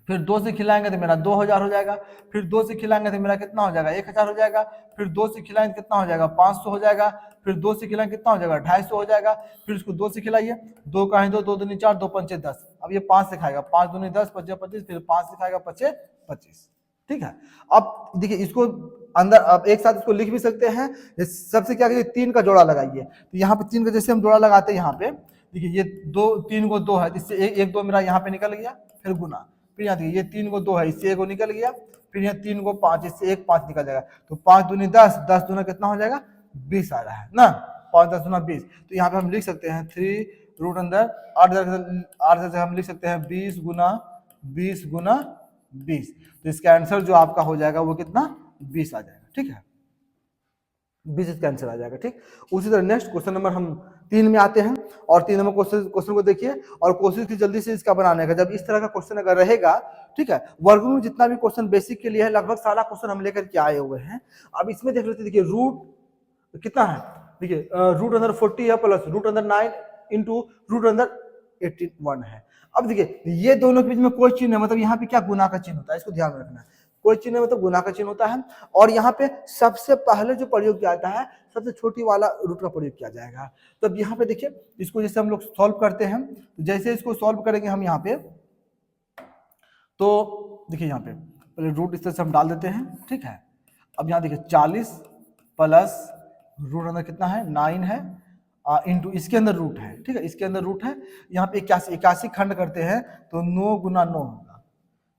फिर 2 से खिलाएंगे तो मेरा 2000 हो जाएगा, फिर 2 से खिलाएंगे तो मेरा कितना हो जाएगा 1000 हो जाएगा, फिर 2 से खिलाएंगे कितना हो जाएगा 500 हो जाएगा, फिर 2 से खिलाएंगे कितना हो जाएगा 250 हो जाएगा, फिर इसको 2 से खिलाइए, 2 का है 2, 2 दूनी 4, 2 पंचे 10, अब ये 5 से खाएगा, 5 दूनी 10, 5 25, फिर 5 से खाएगा 25 25, ठीक है। अब देखिए इसको अंदर अब एक साथ इसको लिख भी सकते हैं, सबसे क्या करिए 3 का जोड़ा लगाइए, तो यहाँ पे 3 का जैसे हम जोड़ा लगाते हैं, यहाँ पे देखिए ये 2 3 को 2 है, इससे 1 2 मेरा यहाँ पे निकल गया, फिर गुना, फिर यहाँ देखिए ये 3 को 2 है, इससे 1 निकल गया, फिर यहाँ 3 को 5, इससे 1 5 निकल जाएगा, तो 5 दूनी 10, 10 दूना कितना हो जाएगा 20 आ रहा है ना, 5 10 दूना 20, तो यहाँ पे हम लिख सकते हैं 3 रूट अंदर 8 से हम लिख सकते हैं 20 गुना 20 गुना 20, तो इसका आंसर जो आपका हो जाएगा वो कितना 20 आ जाएगा, ठीक है, 20 इसका आंसर आ जाएगा, ठीक। उसी तरह नेक्स्ट क्वेश्चन नंबर हम 3 में आते हैं और 3 नंबर क्वेश्चन को देखिए और कोशिश की जल्दी से इसका बनाने का। जब इस तरह का क्वेश्चन अगर रहेगा, ठीक है, वर्गमूल जितना भी क्वेश्चन बेसिक के लिए है लगभग सारा क्वेश्चन हम लेकर के आए हुए हैं। अब इसमें देख लेते हैं, देखिए रूट कितना है, देखिए रूट अंदर 40 है प्लस रूट अंदर 9 इंटू रूट अंदर 81 है। अब देखिए ये दोनों के बीच में कोई चिन्ह है, मतलब यहाँ पे क्या गुना का चिन्ह होता है, इसको ध्यान में रखना है। कोई चिन्ह है मतलब गुना का चिन्ह होता है। और यहाँ पे सबसे पहले जो प्रयोग किया जाता है सबसे छोटी वाला रूट का प्रयोग किया जाएगा। तो अब यहाँ पे देखिए इसको जैसे हम लोग सॉल्व करते हैं, तो जैसे इसको सॉल्व करेंगे हम यहाँ पे, तो देखिए यहाँ पे पहले रूट इस तरह से हम डाल देते हैं, ठीक है। अब यहाँ देखिए 40 प्लस रूट अंदर कितना है 9 है इंटू इसके अंदर रूट है, ठीक है, इसके अंदर रूट है। यहाँ पे 81 खंड करते हैं तो 9 गुना 9 होगा।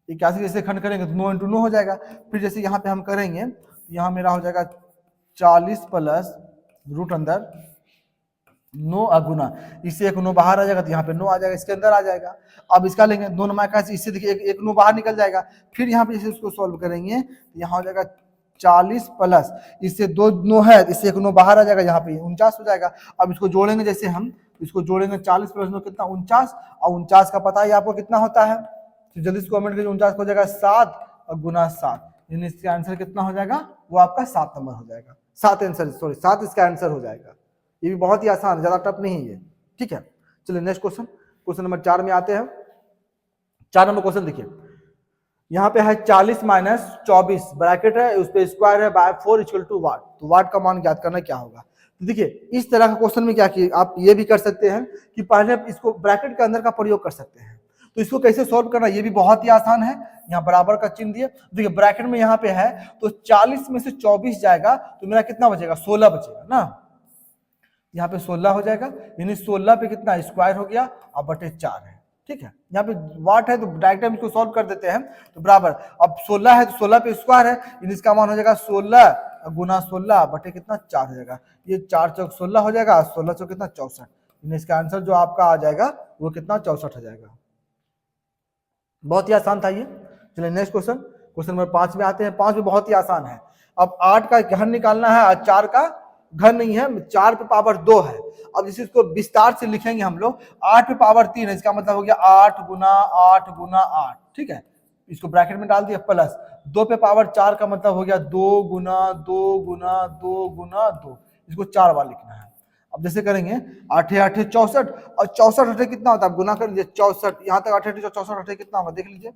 81 जैसे खंड करेंगे तो 9 इंटू 9 हो जाएगा। फिर जैसे यहाँ पे हम करेंगे तो यहाँ मेरा हो जाएगा 40 प्लस रूट अंदर 9 गुना, इससे एक 9 बाहर आ जाएगा तो यहाँ पे 9 आ जाएगा, इसके अंदर आ जाएगा। अब इसका लेंगे 2 नंबर का, इससे देखिए एक 9 बाहर निकल जाएगा। फिर यहाँ पे जैसे उसको सॉल्व करेंगे तो यहाँ हो जाएगा 40 प्लस इससे 2 9 है, इससे एक 9 बाहर आ जाएगा, यहाँ पे 49 हो जाएगा। अब इसको जोड़ेंगे, जैसे हम इसको जोड़ेंगे 40 प्लस 9 कितना 49, और 49 का पता है आपको कितना होता है, तो जल्दी से कमेंट कीजिए। 49 हो जाएगा 7 गुना 7, यानी इसका आंसर कितना हो जाएगा, वो आपका 7 नंबर हो जाएगा। 7 इसका आंसर हो जाएगा। ये भी बहुत ही आसान है, ज्यादा टफ नहीं है ये, ठीक है। चलिए नेक्स्ट क्वेश्चन नंबर 4 में आते हैं। 4 नंबर क्वेश्चन देखिए, यहाँ पे है 40 माइनस 24 ब्रैकेट है, उस पे स्क्वायर है बाय 4 इक्वल टू वाट। तो वाट का मान ज्ञात करना क्या होगा। तो देखिए इस तरह का क्वेश्चन में क्या किए आप ये भी कर सकते हैं कि पहले इसको ब्रैकेट के अंदर का प्रयोग कर सकते हैं। तो इसको कैसे सॉल्व करना, ये भी बहुत ही आसान है। यहाँ बराबर का चिन्ह दिए, देखिए ब्रैकेट में यहाँ पे है तो 40 में से 24 जाएगा तो मेरा कितना बचेगा 16 बचेगा ना, यहाँ पे 16 हो जाएगा, यानी 16 पे कितना स्क्वायर हो गया और बटे 4 है, ठीक है। यहाँ पे वाट है तो डायरेक्ट हम इसको सॉल्व कर देते हैं, तो बराबर अब 16 है तो 16 पे स्क्वायर है, यानी इसका मान हो जाएगा 16 गुना 16 बटे कितना 4 हो जाएगा। ये 4 चौक 16 हो जाएगा, 16 चौक कितना 64, यानी इसका आंसर जो आपका आ जाएगा वो कितना 64 हो जाएगा। बहुत ही आसान था ये। चलिए नेक्स्ट क्वेश्चन नंबर 5 में आते हैं। 5 में बहुत ही आसान है। अब 8 का घन निकालना है और 4 का घन नहीं है, 4 पे पावर 2 है। अब जैसे इसको विस्तार से लिखेंगे हम लोग, 8 पे पावर 3 है, इसका मतलब हो गया 8 गुना 8 गुना 8, ठीक है। इसको ब्रैकेट में डाल दिया, प्लस 2 पे पावर 4 का मतलब हो गया 2 गुना 2 गुना 2 गुना 2, इसको 4 बार लिखना है। अब जैसे करेंगे 8 8 64 और 64 8 कितना होता है, गुना कर लीजिए 64, यहाँ तक 8 8 64 8 कितना होगा देख लीजिए।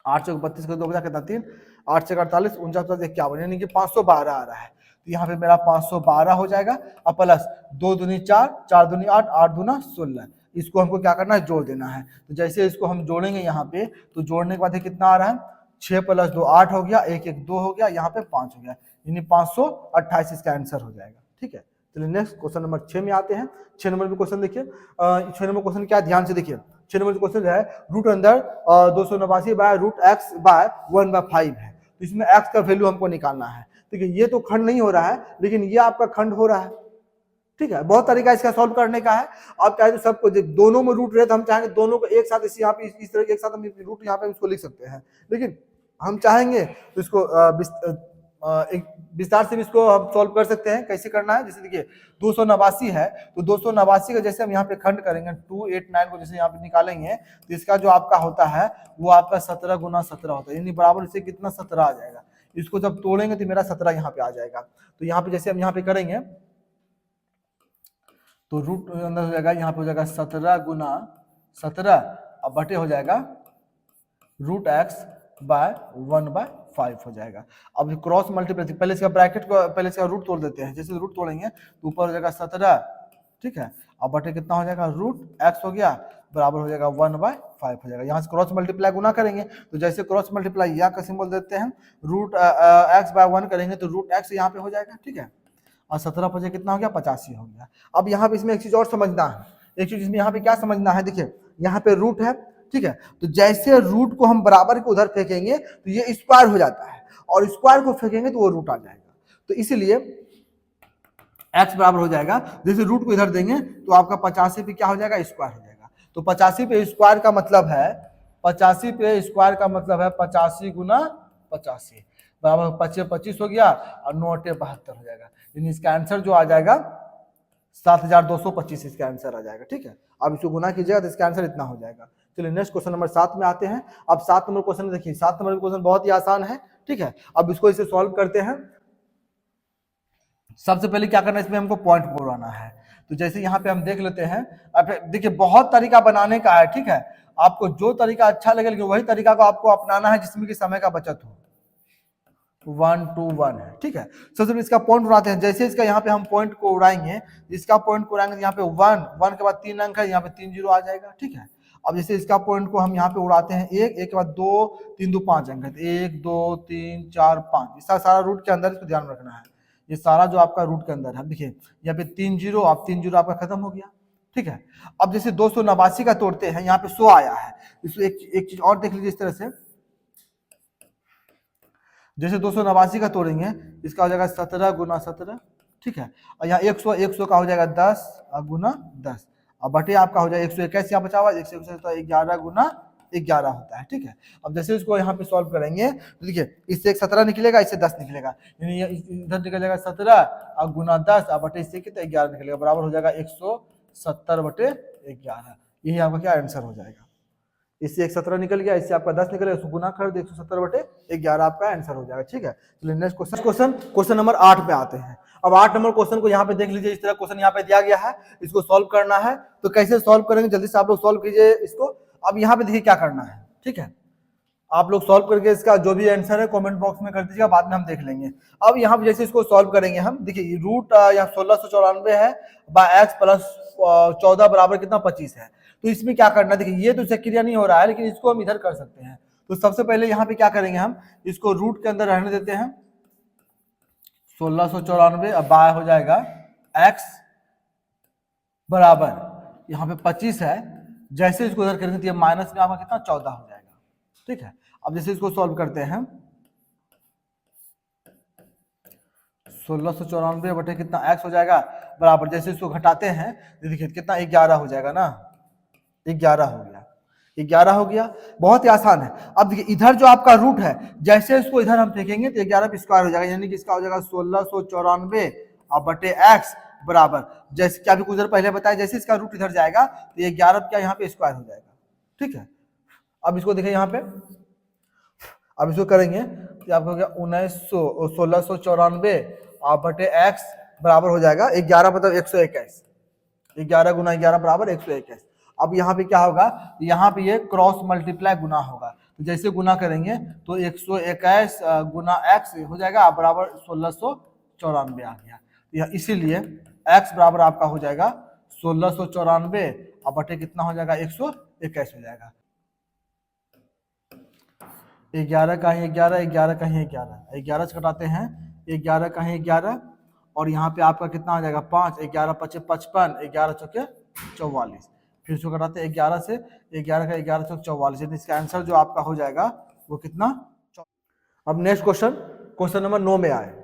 8 चौक 32 का 2 बजा कितना 3, 8 चौक 48 49 51, यानी कि 512 आ रहा है। तो यहाँ पे मेरा 512 हो जाएगा और प्लस 2 दूनी 4 4 दूनी 8 8 दूना 16, इसको हमको क्या करना है जोड़ देना है। तो जैसे इसको हम जोड़ेंगे यहाँ पे, तो जोड़ने के बाद कितना आ रहा है 6 प्लस 2 8 हो गया, 1 1 2 हो गया, यहाँ पे 5 हो गया, यानी 528 इसका आंसर हो जाएगा, ठीक है। चलिए नेक्स्ट क्वेश्चन नंबर 6 में आते हैं। 6 नंबर में क्वेश्चन देखिए, 6 नंबर क्वेश्चन क्या ध्यान से देखिए। 6 नंबर क्वेश्चन जो है रूट अंदर 289 बाय रूट एक्स बाय 1/5 है, तो इसमें एक्स का वैल्यू हमको निकालना है। देखिए ये तो खंड नहीं हो रहा है, लेकिन ये आपका खंड हो रहा है, ठीक है। बहुत तरीका इसका सॉल्व करने का है। आप चाहे तो सबको दोनों में रूट रहे तो हम चाहेंगे दोनों को एक साथ इसी यहाँ पे इस तरह एक साथ हम रूट यहाँ पे इसको लिख सकते हैं, लेकिन हम चाहेंगे तो इसको एक विस्तार से भी इसको हम सॉल्व कर सकते हैं। कैसे करना है, जैसे देखिए 289 है तो 289 का जैसे हम यहाँ पे खंड करेंगे 289 को जैसे यहाँ पे निकालेंगे तो इसका जो आपका होता है वो आपका 17 गुना 17 होता है, यानी बराबर इससे कितना 17 आ जाएगा। इसको जब तोड़ेंगे तो मेरा 17 यहाँ पे आ जाएगा। तो यहाँ पे जैसे हम यहाँ पे करेंगे तो रूट अंदर हो जाएगा, यहाँ पे हो जाएगा 17 गुना 17 अब बटे हो जाएगा रूट एक्स बाय 1/5 हो जाएगा। अब क्रॉस मल्टीप्लाई, पहले इसका ब्रैकेट को पहले इसका रूट तोड़ देते हैं। जैसे रूट तोड़ेंगे तो ऊपर हो जाएगा 17, ठीक है, अब बटे कितना हो जाएगा रूट एक्स हो गया, बराबर हो जाएगा 1/5 हो जाएगा। यहाँ से क्रॉस मल्टीप्लाई गुना करेंगे तो जैसे क्रॉस मल्टीप्लाई यहाँ का सिंबल देते हैं, रूट एक्स बाय 1 करेंगे तो रूट एक्स यहाँ पे हो जाएगा, ठीक है, और 17 पर कितना हो गया 85 हो गया। अब यहाँ पे इसमें एक चीज और समझना है, एक चीज इसमें यहाँ पे क्या समझना है, देखिए यहाँ पे रूट है, ठीक है, तो जैसे रूट को हम बराबर के उधर फेंकेंगे तो ये स्क्वायर हो जाता है, और स्क्वायर को फेंकेंगे तो वो रूट आ जाएगा। तो इसलिए x बराबर हो जाएगा, जैसे रूट को इधर देंगे तो आपका 85 पे क्या हो जाएगा स्क्वायर हो जाएगा। तो 85 पे स्क्वायर का मतलब है 85 पे स्क्वायर का मतलब है 85 गुना 85 बराबर 25 हो गया और 9 8 72 हो जाएगा, यानी इसका आंसर जो आ जाएगा 7225 इसका आंसर आ जाएगा। ठीक है, अब इसको गुना कीजिएगा तो इसका आंसर इतना हो जाएगा। चलिए नेक्स्ट क्वेश्चन नंबर 7 में आते हैं। अब 7 नंबर क्वेश्चन देखिए, 7 नंबर क्वेश्चन बहुत ही आसान है। ठीक है, अब इसको इसे सॉल्व करते हैं। सबसे पहले क्या करना है, इसमें हमको पॉइंट बोलाना है। तो जैसे यहाँ पे हम देख लेते हैं, अब देखिए बहुत तरीका बनाने का है। ठीक है, आपको जो तरीका अच्छा लगे लेकिन वही तरीका को आपको अपनाना है जिसमें कि समय का बचत हो। 1 2 1 है। ठीक है, सबसे पहले इसका पॉइंट उड़ाते हैं। जैसे इसका यहाँ पे हम पॉइंट को उड़ाएंगे, इसका पॉइंट को उड़ाएंगे, यहाँ पे 1 के बाद 3 अंक है, यहाँ पे 3 जीरो आ जाएगा। ठीक है, अब जैसे इसका पॉइंट को हम यहाँ पे उड़ाते हैं, 1 के बाद 2 3 2 5 अंक है, 1 2 3 4 5, इसका सारा रूट के अंदर इसको ध्यान रखना है। ये सारा जो आपका रूट के अंदर है, देखिए यहाँ पे 3 जीरो, अब 3 जीरो आपका खत्म हो गया। ठीक है, अब जैसे 289 का तोड़ते हैं, यहाँ पे 100 आया है। इसको एक चीज और देख लीजिए, इस तरह से जैसे 289 का तोड़ेंगे, इसका हो जाएगा 17 गुना 17। ठीक है, और यहाँ 100 का हो जाएगा 10 गुना 10, अब बटे आपका हो जाएगा 121 यहाँ बचा हुआ, 121 तो 11 गुना 11 होता है। ठीक है, अब जैसे इसको यहाँ पे सॉल्व करेंगे तो देखिए इससे 17 निकलेगा, इससे 10 निकलेगा, यानी इधर निकल जाएगा 17 और गुना 10 और बटे इससे कितना 11 निकलेगा, बराबर हो जाएगा 170 बटे 11। यही आपका क्या आंसर हो जाएगा। इससे 117 निकल गया, इससे आपका 10 निकलेगा, इसको गुना कर दे 170 बटे 11 आपका आंसर हो जाएगा। ठीक है, चलिए नेक्स्ट क्वेश्चन नंबर 8 पे आते हैं। अब 8 नंबर क्वेश्चन को यहाँ पे देख लीजिए, इस तरह क्वेश्चन यहाँ पे दिया गया है, इसको सॉल्व करना है। तो कैसे सॉल्व करेंगे, जल्दी से आप लोग सॉल्व कीजिए इसको। अब यहाँ पे देखिए क्या करना है। ठीक है, आप लोग सॉल्व करके इसका जो भी आंसर है कमेंट बॉक्स में कर दीजिएगा, बाद में हम देख लेंगे। अब यहाँ पे जैसे इसको सॉल्व करेंगे हम, देखिए रूट यहाँ 1694 है बाय x प्लस 14 बराबर कितना 25 है। तो इसमें क्या करना है, देखिए ये तो क्रिया नहीं हो रहा है, लेकिन इसको हम इधर कर सकते हैं। तो सबसे पहले यहाँ पे क्या करेंगे, हम इसको रूट के अंदर रहने देते हैं, 1694 अब बाय हो जाएगा x बराबर यहाँ पे 25 है। जैसे इसको इधर करेंगे तो ये माइनस में आपका कितना 14 हो जाएगा। ठीक है, अब जैसे इसको सॉल्व करते हैं, 1694 बटे कितना x हो जाएगा बराबर, जैसे इसको घटाते हैं देखिए कितना 11 हो जाएगा ना, 11 हो गया, 11 हो गया। बहुत ही आसान है। अब देखिए इधर जो आपका रूट है, जैसे इसको इधर हम फेंकेंगे तो 11 पे स्क्वायर हो जाएगा, यानी कि इसका हो जाएगा 1694 और बटे x बराबर, जैसे क्या भी कुछ देर पहले बताया, जैसे इसका रूट इधर जाएगा तो ये 11 क्या यहाँ पे स्क्वायर हो जाएगा। ठीक है, अब इसको देखिए यहाँ पे, अब इसको करेंगे तो आपको हो गया 1694 और बटे x बराबर हो जाएगा 11 मतलब 121, 11 गुना 11 बराबर 121। अब यहाँ पे क्या होगा, यहाँ पे ये क्रॉस मल्टीप्लाई गुना होगा, तो जैसे गुना करेंगे तो 121 गुना x हो जाएगा बराबर 1694 आ गया। इसीलिए x बराबर आपका हो जाएगा 1694 और बटे कितना हो जाएगा 121 हो जाएगा। 11 का ही 11, 11 का ही 11, 11 से घटाते हैं 11 का ही 11 और यहाँ पे आपका कितना आ जाएगा 5, 11 5 55, 11 चौके 44, फिर इसको घटाते हैं 11 से, 11 का 11 चौके 44, यानी इसका आंसर जो आपका हो जाएगा वो कितना। अब नेक्स्ट क्वेश्चन नंबर 9 में आए।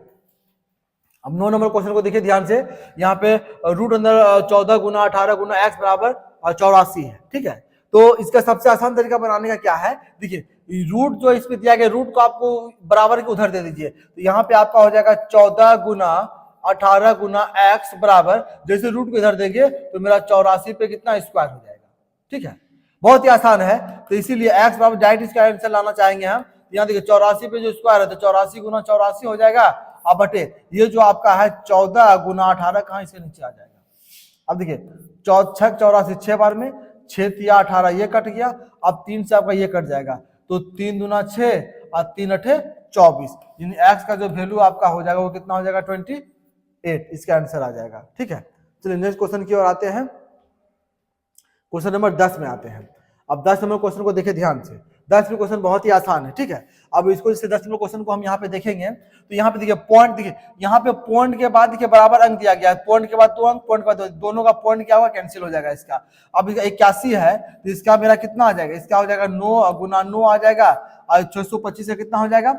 अब 9 नंबर क्वेश्चन को देखिए ध्यान से, यहाँ पे रूट अंदर 14 गुना 18 गुना x बराबर 84 है। ठीक है, तो इसका सबसे आसान तरीका बनाने का क्या है, देखिए रूट जो इसमें दिया गया, रूट को आपको बराबर के उधर दे दीजिए, तो यहाँ पे आपका हो जाएगा 14 गुना 18 गुना x बराबर, जैसे रूट को इधर देंगे तो मेरा 84 पे कितना स्क्वायर हो जाएगा। ठीक है, बहुत ही आसान है, तो इसीलिए x बराबर डायरेक्ट इसका आंसर लाना चाहेंगे हम। यहाँ देखिए 84 पे जो स्क्वायर है तो 84 गुना 84 हो जाएगा, अब बटे ये जो आपका है 14 गुना 18 कहाँ इसके नीचे आ जाएगा। अब देखिए 6 84 6 बार में 6 तिया 18 ये कट गया, अब 3 से आपका ये कट जाएगा, तो 3 दूना 6 और 3 अठे 24, यानी x का जो वैल्यू आपका हो जाएगा वो कितना हो जाएगा 28, इसका आंसर आ जाएगा। ठीक है, चलिए नेक्स्ट क्वेश्चन की ओर आते हैं। क्वेश्चन नंबर 10 में आते हैं। अब 10 नंबर क्वेश्चन को देखिए ध्यान से, 10वें क्वेश्चन बहुत ही आसान है। ठीक है, अब इसको जैसे 10 नंबर क्वेश्चन को हम यहाँ पे देखेंगे तो यहाँ पे देखिए पॉइंट, देखिए यहाँ पे पॉइंट के बाद देखिए बराबर अंक दिया गया है, पॉइंट के बाद 2 अंक, पॉइंट के बाद दोनों का पॉइंट क्या होगा कैंसिल हो जाएगा इसका। अब 81 है तो इसका मेरा कितना आ जाएगा, इसका हो जाएगा 9 गुना 9 आ जाएगा, और 625 से कितना हो जाएगा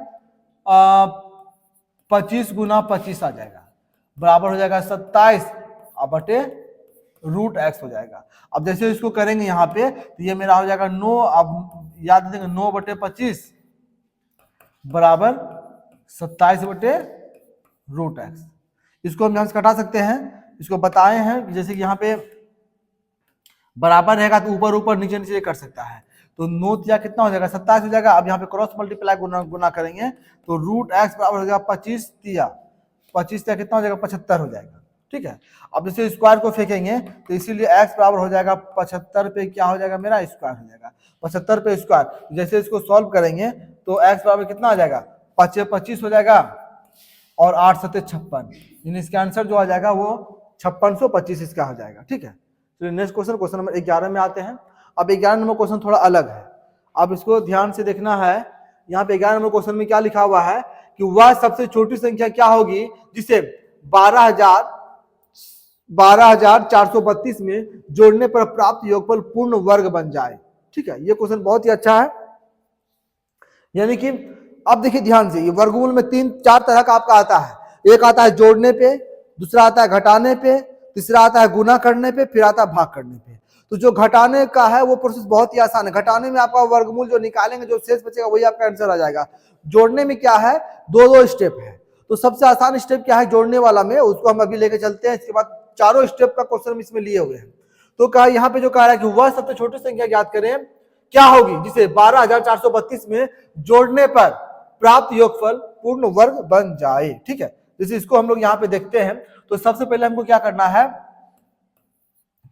25 गुना 25 आ जाएगा, बराबर हो जाएगा 27 और बटे रूट x हो जाएगा। अब जैसे इसको करेंगे यहाँ पे तो ये मेरा हो जाएगा 9, अब याद रखेंगे 9 बटे 25 बराबर 27 बटे रूट x। इसको हम यहाँ से कटा सकते हैं, इसको बताए हैं कि जैसे कि यहाँ पे बराबर रहेगा तो ऊपर ऊपर नीचे नीचे कर सकता है। तो 9 या कितना हो जाएगा 27 हो जाएगा। अब यहाँ पे क्रॉस मल्टीप्लाई गुना करेंगे तो रूट एक्स बराबर हो जाएगा 25 तिया 25 या कितना हो जाएगा 75 हो जाएगा। ठीक है, अब जैसे स्क्वायर को फेंकेंगे तो इसीलिए x बराबर हो जाएगा 75 पे क्या हो जाएगा मेरा स्क्वायर हो जाएगा 75 पे स्क्वायर। जैसे इसको सॉल्व करेंगे तो x बराबर कितना हो जाएगा 25 हो जाएगा और 8 7 56, यानी इसका आंसर जो आ जाएगा वो 5625 इसका हो जाएगा। ठीक है, तो नेक्स्ट क्वेश्चन नंबर 11 में आते हैं। अब 11 नंबर क्वेश्चन थोड़ा अलग है, अब इसको ध्यान से देखना है। यहाँ पे 11 नंबर क्वेश्चन में क्या लिखा हुआ है कि वह सबसे छोटी संख्या क्या होगी जिसे 12432 में जोड़ने पर प्राप्त योगफल पूर्ण वर्ग बन जाए। ठीक है, ये क्वेश्चन बहुत ही अच्छा है। यानी कि अब देखिए ध्यान से, ये वर्गमूल में 3-4 तरह का आपका आता है। एक आता है जोड़ने पे, दूसरा आता है घटाने पे, तीसरा आता है गुना करने पे, फिर आता है भाग करने पे। तो जो घटाने का है वो प्रोसेस बहुत ही आसान है। घटाने में आपका वर्गमूल जो निकालेंगे जो शेष बचेगा वही आपका आंसर आ जाएगा। जोड़ने में क्या है 2-2 स्टेप है। तो सबसे आसान स्टेप क्या है जोड़ने वाला में, उसको हम अभी लेके चलते हैं। इसके बाद चारों स्टेप का क्वेश्चन हम इसमें लिए हुए हैं। तो कहा यहाँ पे जो कह रहा है कि वह सबसे छोटी संख्या ज्ञात करें क्या होगी जिसे 12432 में जोड़ने पर प्राप्त योगफल पूर्ण वर्ग बन जाए। ठीक है, जैसे इसको हम लोग यहाँ पे देखते हैं तो सबसे पहले हमको क्या करना है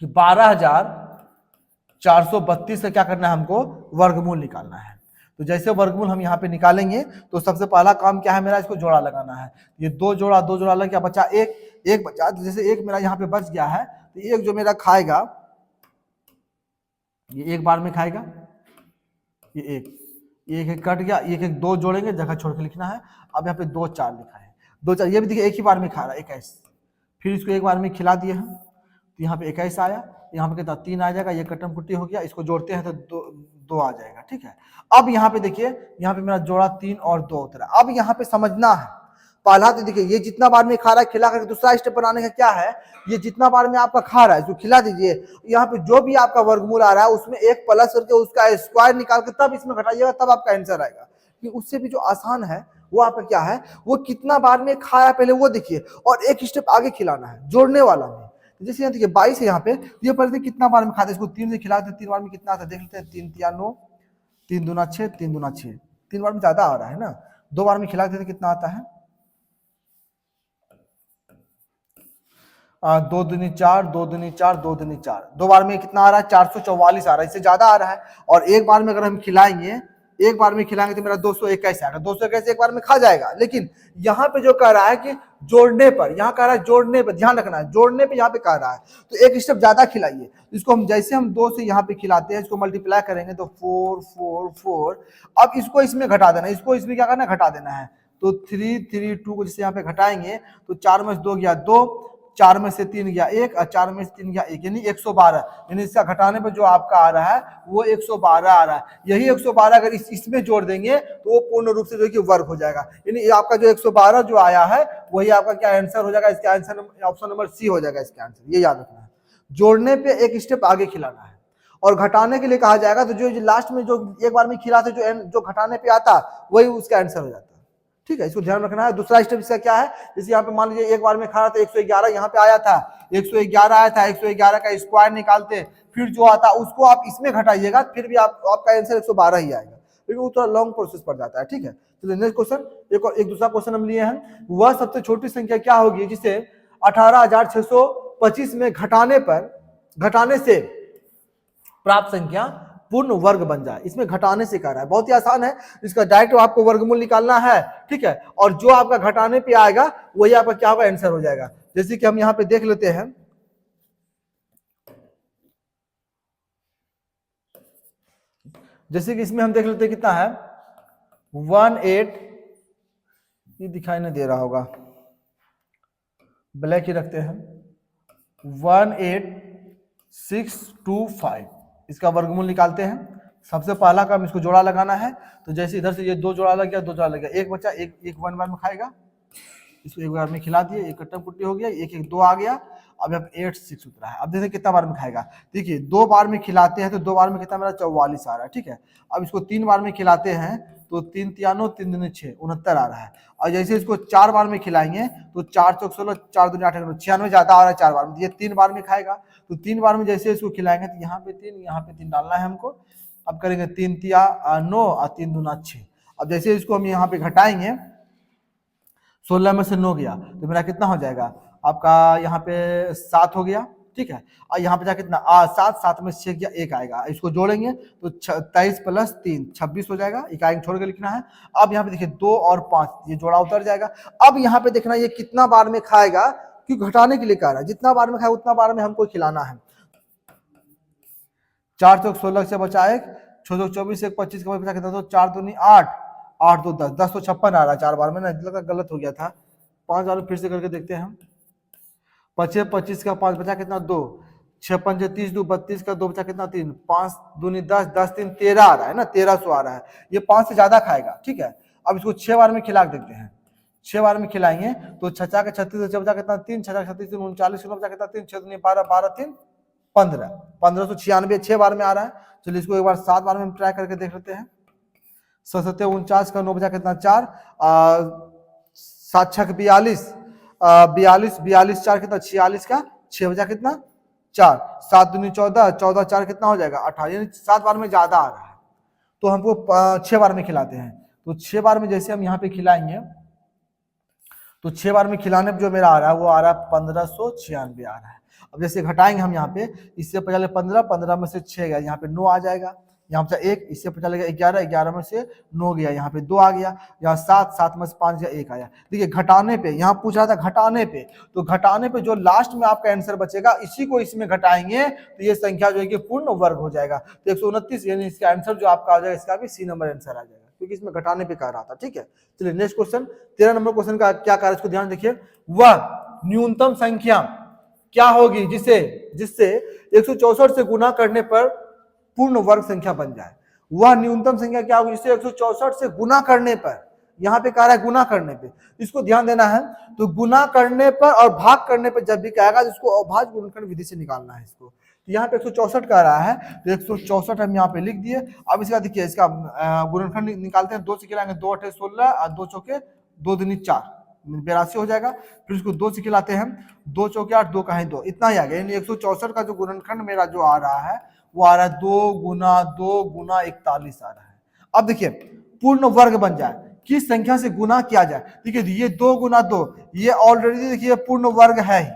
कि 12432 का क्या करना है हमको वर्गमूल निकालना है। तो जैसे वर्गमूल हम यहाँ पे निकालेंगे तो सबसे पहला काम क्या है मेरा, इसको जोड़ा लगाना है। ये दो जोड़ा लग गया, बचा एक बचा। जैसे एक मेरा यहाँ पे बच गया है तो एक जो मेरा खाएगा ये एक बार में खाएगा, ये एक कट गया, एक 2 जोड़ेंगे, जगह छोड़ के लिखना है। अब यहाँ पे 2 4 लिखा है, 2 4 ये भी देखिए एक ही बार में खा रहा है 21। फिर इसको एक बार में खिला दिए हम तो यहाँ पे 21 आया, यहाँ पे कितना 3 आ जाएगा, ये कटम कुट्टी हो गया। इसको जोड़ते हैं तो 2 आ जाएगा। ठीक है, अब यहाँ पे देखिए यहाँ पे मेरा जोड़ा 3 और 2 उतरा। अब यहाँ पे समझना है पहला तो देखिए ये जितना बार में खा रहा है खिला करके, दूसरा स्टेप बनाने का क्या है, ये जितना बार में आपका खा रहा है इसको खिला दीजिए। यहाँ पे जो भी आपका वर्गमूल आ रहा है उसमें एक प्लस करके उसका स्क्वायर निकाल के तब इसमें घटाइएगा, तब आपका आंसर आएगा। कि उससे भी जो आसान है वो आपका क्या है, वो कितना बार में खाया पहले वो देखिए और एक स्टेप आगे खिलाना है जोड़ने वाला में। जैसे यहाँ देखिए 22 है यहाँ पे, ये पहले कितना बार में खाते हैं, इसको 3 से खिलाते हैं, 3 बार में कितना आता है देख लेते हैं। 3 तिया 9, 3 दूना 6, 3 दूना 6, 3 बार में ज्यादा आ रहा है ना। 2 बार में खिलाते हैं कितना आता है 2 दूनी 4, 2 दूनी 4, 2 दूनी 4। 2 बार में कितना आ रहा है 444 आ रहा है, इससे ज्यादा आ रहा है। और एक बार में अगर हम खिलाएंगे, एक बार में खिलाएंगे तो मेरा 221 आएगा। 221 एक बार में खा जाएगा। लेकिन यहाँ पे जो कह रहा है कि जोड़ने पर, यहाँ कह रहा है जोड़ने पर, ध्यान रखना है जोड़ने पे यहाँ पे कह रहा है तो एक स्टेप ज्यादा खिलाइए। इसको हम जैसे हम 2 से यहाँ पे खिलाते हैं, इसको मल्टीप्लाई करेंगे तो 4 4 4। अब इसको इसमें घटा देना, इसको इसमें क्या करना घटा देना है। तो 3 3 2 को जैसे यहाँ पे घटाएंगे तो 4 में से 2 गया 2, 4 में से 3 गया 1 और 4 में से 3 गया 1, यानी 112। यानी इसका घटाने पर जो आपका आ रहा है वो 112 आ रहा है। यही 112 अगर इसमें जोड़ देंगे तो वो पूर्ण रूप से जो है कि वर्ग हो जाएगा। यानी आपका जो 112 जो आया है वही आपका क्या आंसर हो जाएगा, इसका आंसर ऑप्शन नंबर सी हो जाएगा इसका आंसर। ये याद रखना है, जोड़ने पे एक स्टेप आगे खिलाना है। और घटाने के लिए कहा जाएगा तो जो लास्ट में जो एक बार में खिलाते जो घटाने पे आता वही उसका आंसर हो जाता है। ठीक है, इसको ध्यान रखना है। दूसरा स्टेप इसका क्या है, जैसे यहाँ पे मान लीजिए एक बार में खा रहा था 111 यहाँ पे आया था, 111 आया था, 111 का स्क्वायर निकालते फिर जो आता उसको आप इसमें घटाइएगा, फिर भी आपका आंसर 112 ही आएगा, लेकिन वो थोड़ा लॉन्ग प्रोसेस पड़ जाता है। ठीक है, तो नेक्स्ट क्वेश्चन एक दूसरा क्वेश्चन हम लिए हैं। वह सबसे छोटी संख्या क्या होगी जिसे 18625 में घटाने से प्राप्त संख्या पूर्ण वर्ग बन जाए। इसमें घटाने से कह रहा है, बहुत ही आसान है। इसका डायरेक्ट आपको वर्गमूल निकालना है। ठीक है, और जो आपका घटाने पे आएगा वही आपका क्या होगा आंसर हो जाएगा। जैसे कि हम यहाँ पे देख लेते हैं, जैसे कि इसमें हम देख लेते हैं कितना है 18, ये दिखाई नहीं दे रहा होगा, ब्लैक ही रखते हैं, 18625 इसका वर्गमूल निकालते हैं। सबसे पहला काम इसको जोड़ा लगाना है। तो जैसे इधर से ये 2 जोड़ा लग गया, 2 जोड़ा लग गया, एक बचा, एक 1 बार में खाएगा, इसको एक बार में खिला दिए, एक कट्टम कुट्टी हो गया, एक 2 आ गया। अब यहाँ पे 8 6 उतरा है। अब देखिए कितना बार में खाएगा, देखिए 2 बार में खिलाते हैं तो 2 बार में कितना मेरा 44 आ रहा है। ठीक है, अब इसको 3 बार में खिलाते हैं तो 3 तिया 9, 3 दूनी 6, 69 आ रहा है। और जैसे इसको 4 बार में खिलाएंगे तो 4 चौक 16, 4 दूनी 8, 96 ज्यादा आ रहा है 4 बार में, ये 3 बार में खाएगा। तो 3 बार में जैसे इसको खिलाएंगे तो यहाँ पे 3, यहाँ पे 3 डालना है हमको। अब करेंगे 3 तिया 9 और 3 दूना 6। अब जैसे इसको हम यहाँ पे घटाएंगे, 16 में से 9 गया तो मेरा कितना हो जाएगा आपका, यहाँ पे 7 हो गया, ठीक है। और यहाँ पे जा कितना 7, 7 में 6 गया, 1 आएगा। इसको जोड़ेंगे तो 23 प्लस 3 26 हो जाएगा, इकाई छोड़ के लिखना है। अब यहाँ पे देखिए 2 और 5, ये जोड़ा उतर जाएगा। अब यहाँ पे देखना ये कितना बार में खाएगा, क्योंकि घटाने के लिए कह रहा है, जितना बार में खाएगा उतना बार में हमको खिलाना है। 4 चौक 16 से बचा 1, 6 चौक 24, 1 25 का बचा कितना, तो 4 दूनी 8, 8 दो 10, 10 तो 56 आ रहा है 4 बार में ना, लगा गलत हो गया था। 5 बार फिर से करके देखते हैं हम। 25 25 का 5 बचा कितना 2, 6 5 30, 2 32 का 2 बचा कितना 3, 5 दूनी 10, 10 3 13 आ रहा है ना, 1300 आ रहा है। ये 5 से ज्यादा खाएगा, ठीक है। अब इसको 6 बार में खिला देखते हैं। 6 बार में खिलाएंगे तो 6 का 36 बचा कितना 3, 6 36 3 39 बचा कितना 3, 6 दूनी 12, 12 3 15, 1596 6 बार में आ रहा है। चलिए इसको एक बार 7 बार में ट्राई करके देख लेते हैं। 7 49 का 9 बचा कितना 4, 7 6 42, 42 42 4 कितना 46 का 6 बचा कितना 4, 7 दूनी 14, 14 4 कितना हो जाएगा 18, यानी 7 बार में ज्यादा आ रहा है। तो हमको 6 बार में खिलाते हैं। तो 6 बार में जैसे हम यहाँ पे खिलाएंगे तो 6 बार में खिलाने पे जो मेरा आ रहा है वो आ रहा है 1596 आ रहा है। अब जैसे घटाएंगे हम यहाँ पे, इससे पहले 15, 15 में से 6 गया, यहाँ पे 9 आ जाएगा। यहाँ पे 1, इससे पता लगेगा 11, 11 में से 9 गया, यहाँ पे 2 आ गया। यहाँ 7, 7 में से 5 गया, 1 आया। देखिए घटाने पे, यहाँ पूछ रहा था घटाने पे, तो घटाने पे जो लास्ट में आपका आंसर बचेगा इसी को इसमें घटाएंगे तो ये संख्या जो है कि पूर्ण वर्ग हो जाएगा। तो 129 यानी इसका आंसर जो आपका आ जाएगा, इसका भी C नंबर आंसर आ जाएगा, क्योंकि इसमें घटाने पे कह रहा था, ठीक है। चलिए नेक्स्ट क्वेश्चन, 13 नंबर क्वेश्चन का क्या कार्य, इसको ध्यान देखिए। वह न्यूनतम संख्या क्या होगी जिससे 164 से गुना करने पर पूर्ण वर्ग संख्या बन जाए। वह न्यूनतम संख्या क्या होगी जिससे 164 से गुना करने पर, यहाँ पे कह रहा है गुना करने पे, इसको ध्यान देना है। तो गुना करने पर और भाग करने पर जब भी कहेगा इसको अभाज्य गुणनखंड विधि से निकालना है इसको। तो यहाँ पे 164 कह रहा है तो 164 हम यहाँ पे लिख दिए। अब इसका देखिए, इसका गुणनखंड निकालते हैं। 2 से खिलाएंगे 2 8 16 और 2 चौके 2 दूनी 4, 82 हो जाएगा। फिर इसको 2 से खिलाते हैं, 2 चौके 8, 2 कहीं 2, इतना ही आ गया। यानी 164 का जो गुणनखंड मेरा जो आ रहा है वो आ रहा है 2 गुना 2 गुना 41 आ रहा है। अब देखिए पूर्ण वर्ग बन जाए, किस संख्या से गुना किया जाए। देखिए ये 2 गुना 2, ये ऑलरेडी देखिए पूर्ण वर्ग है ही,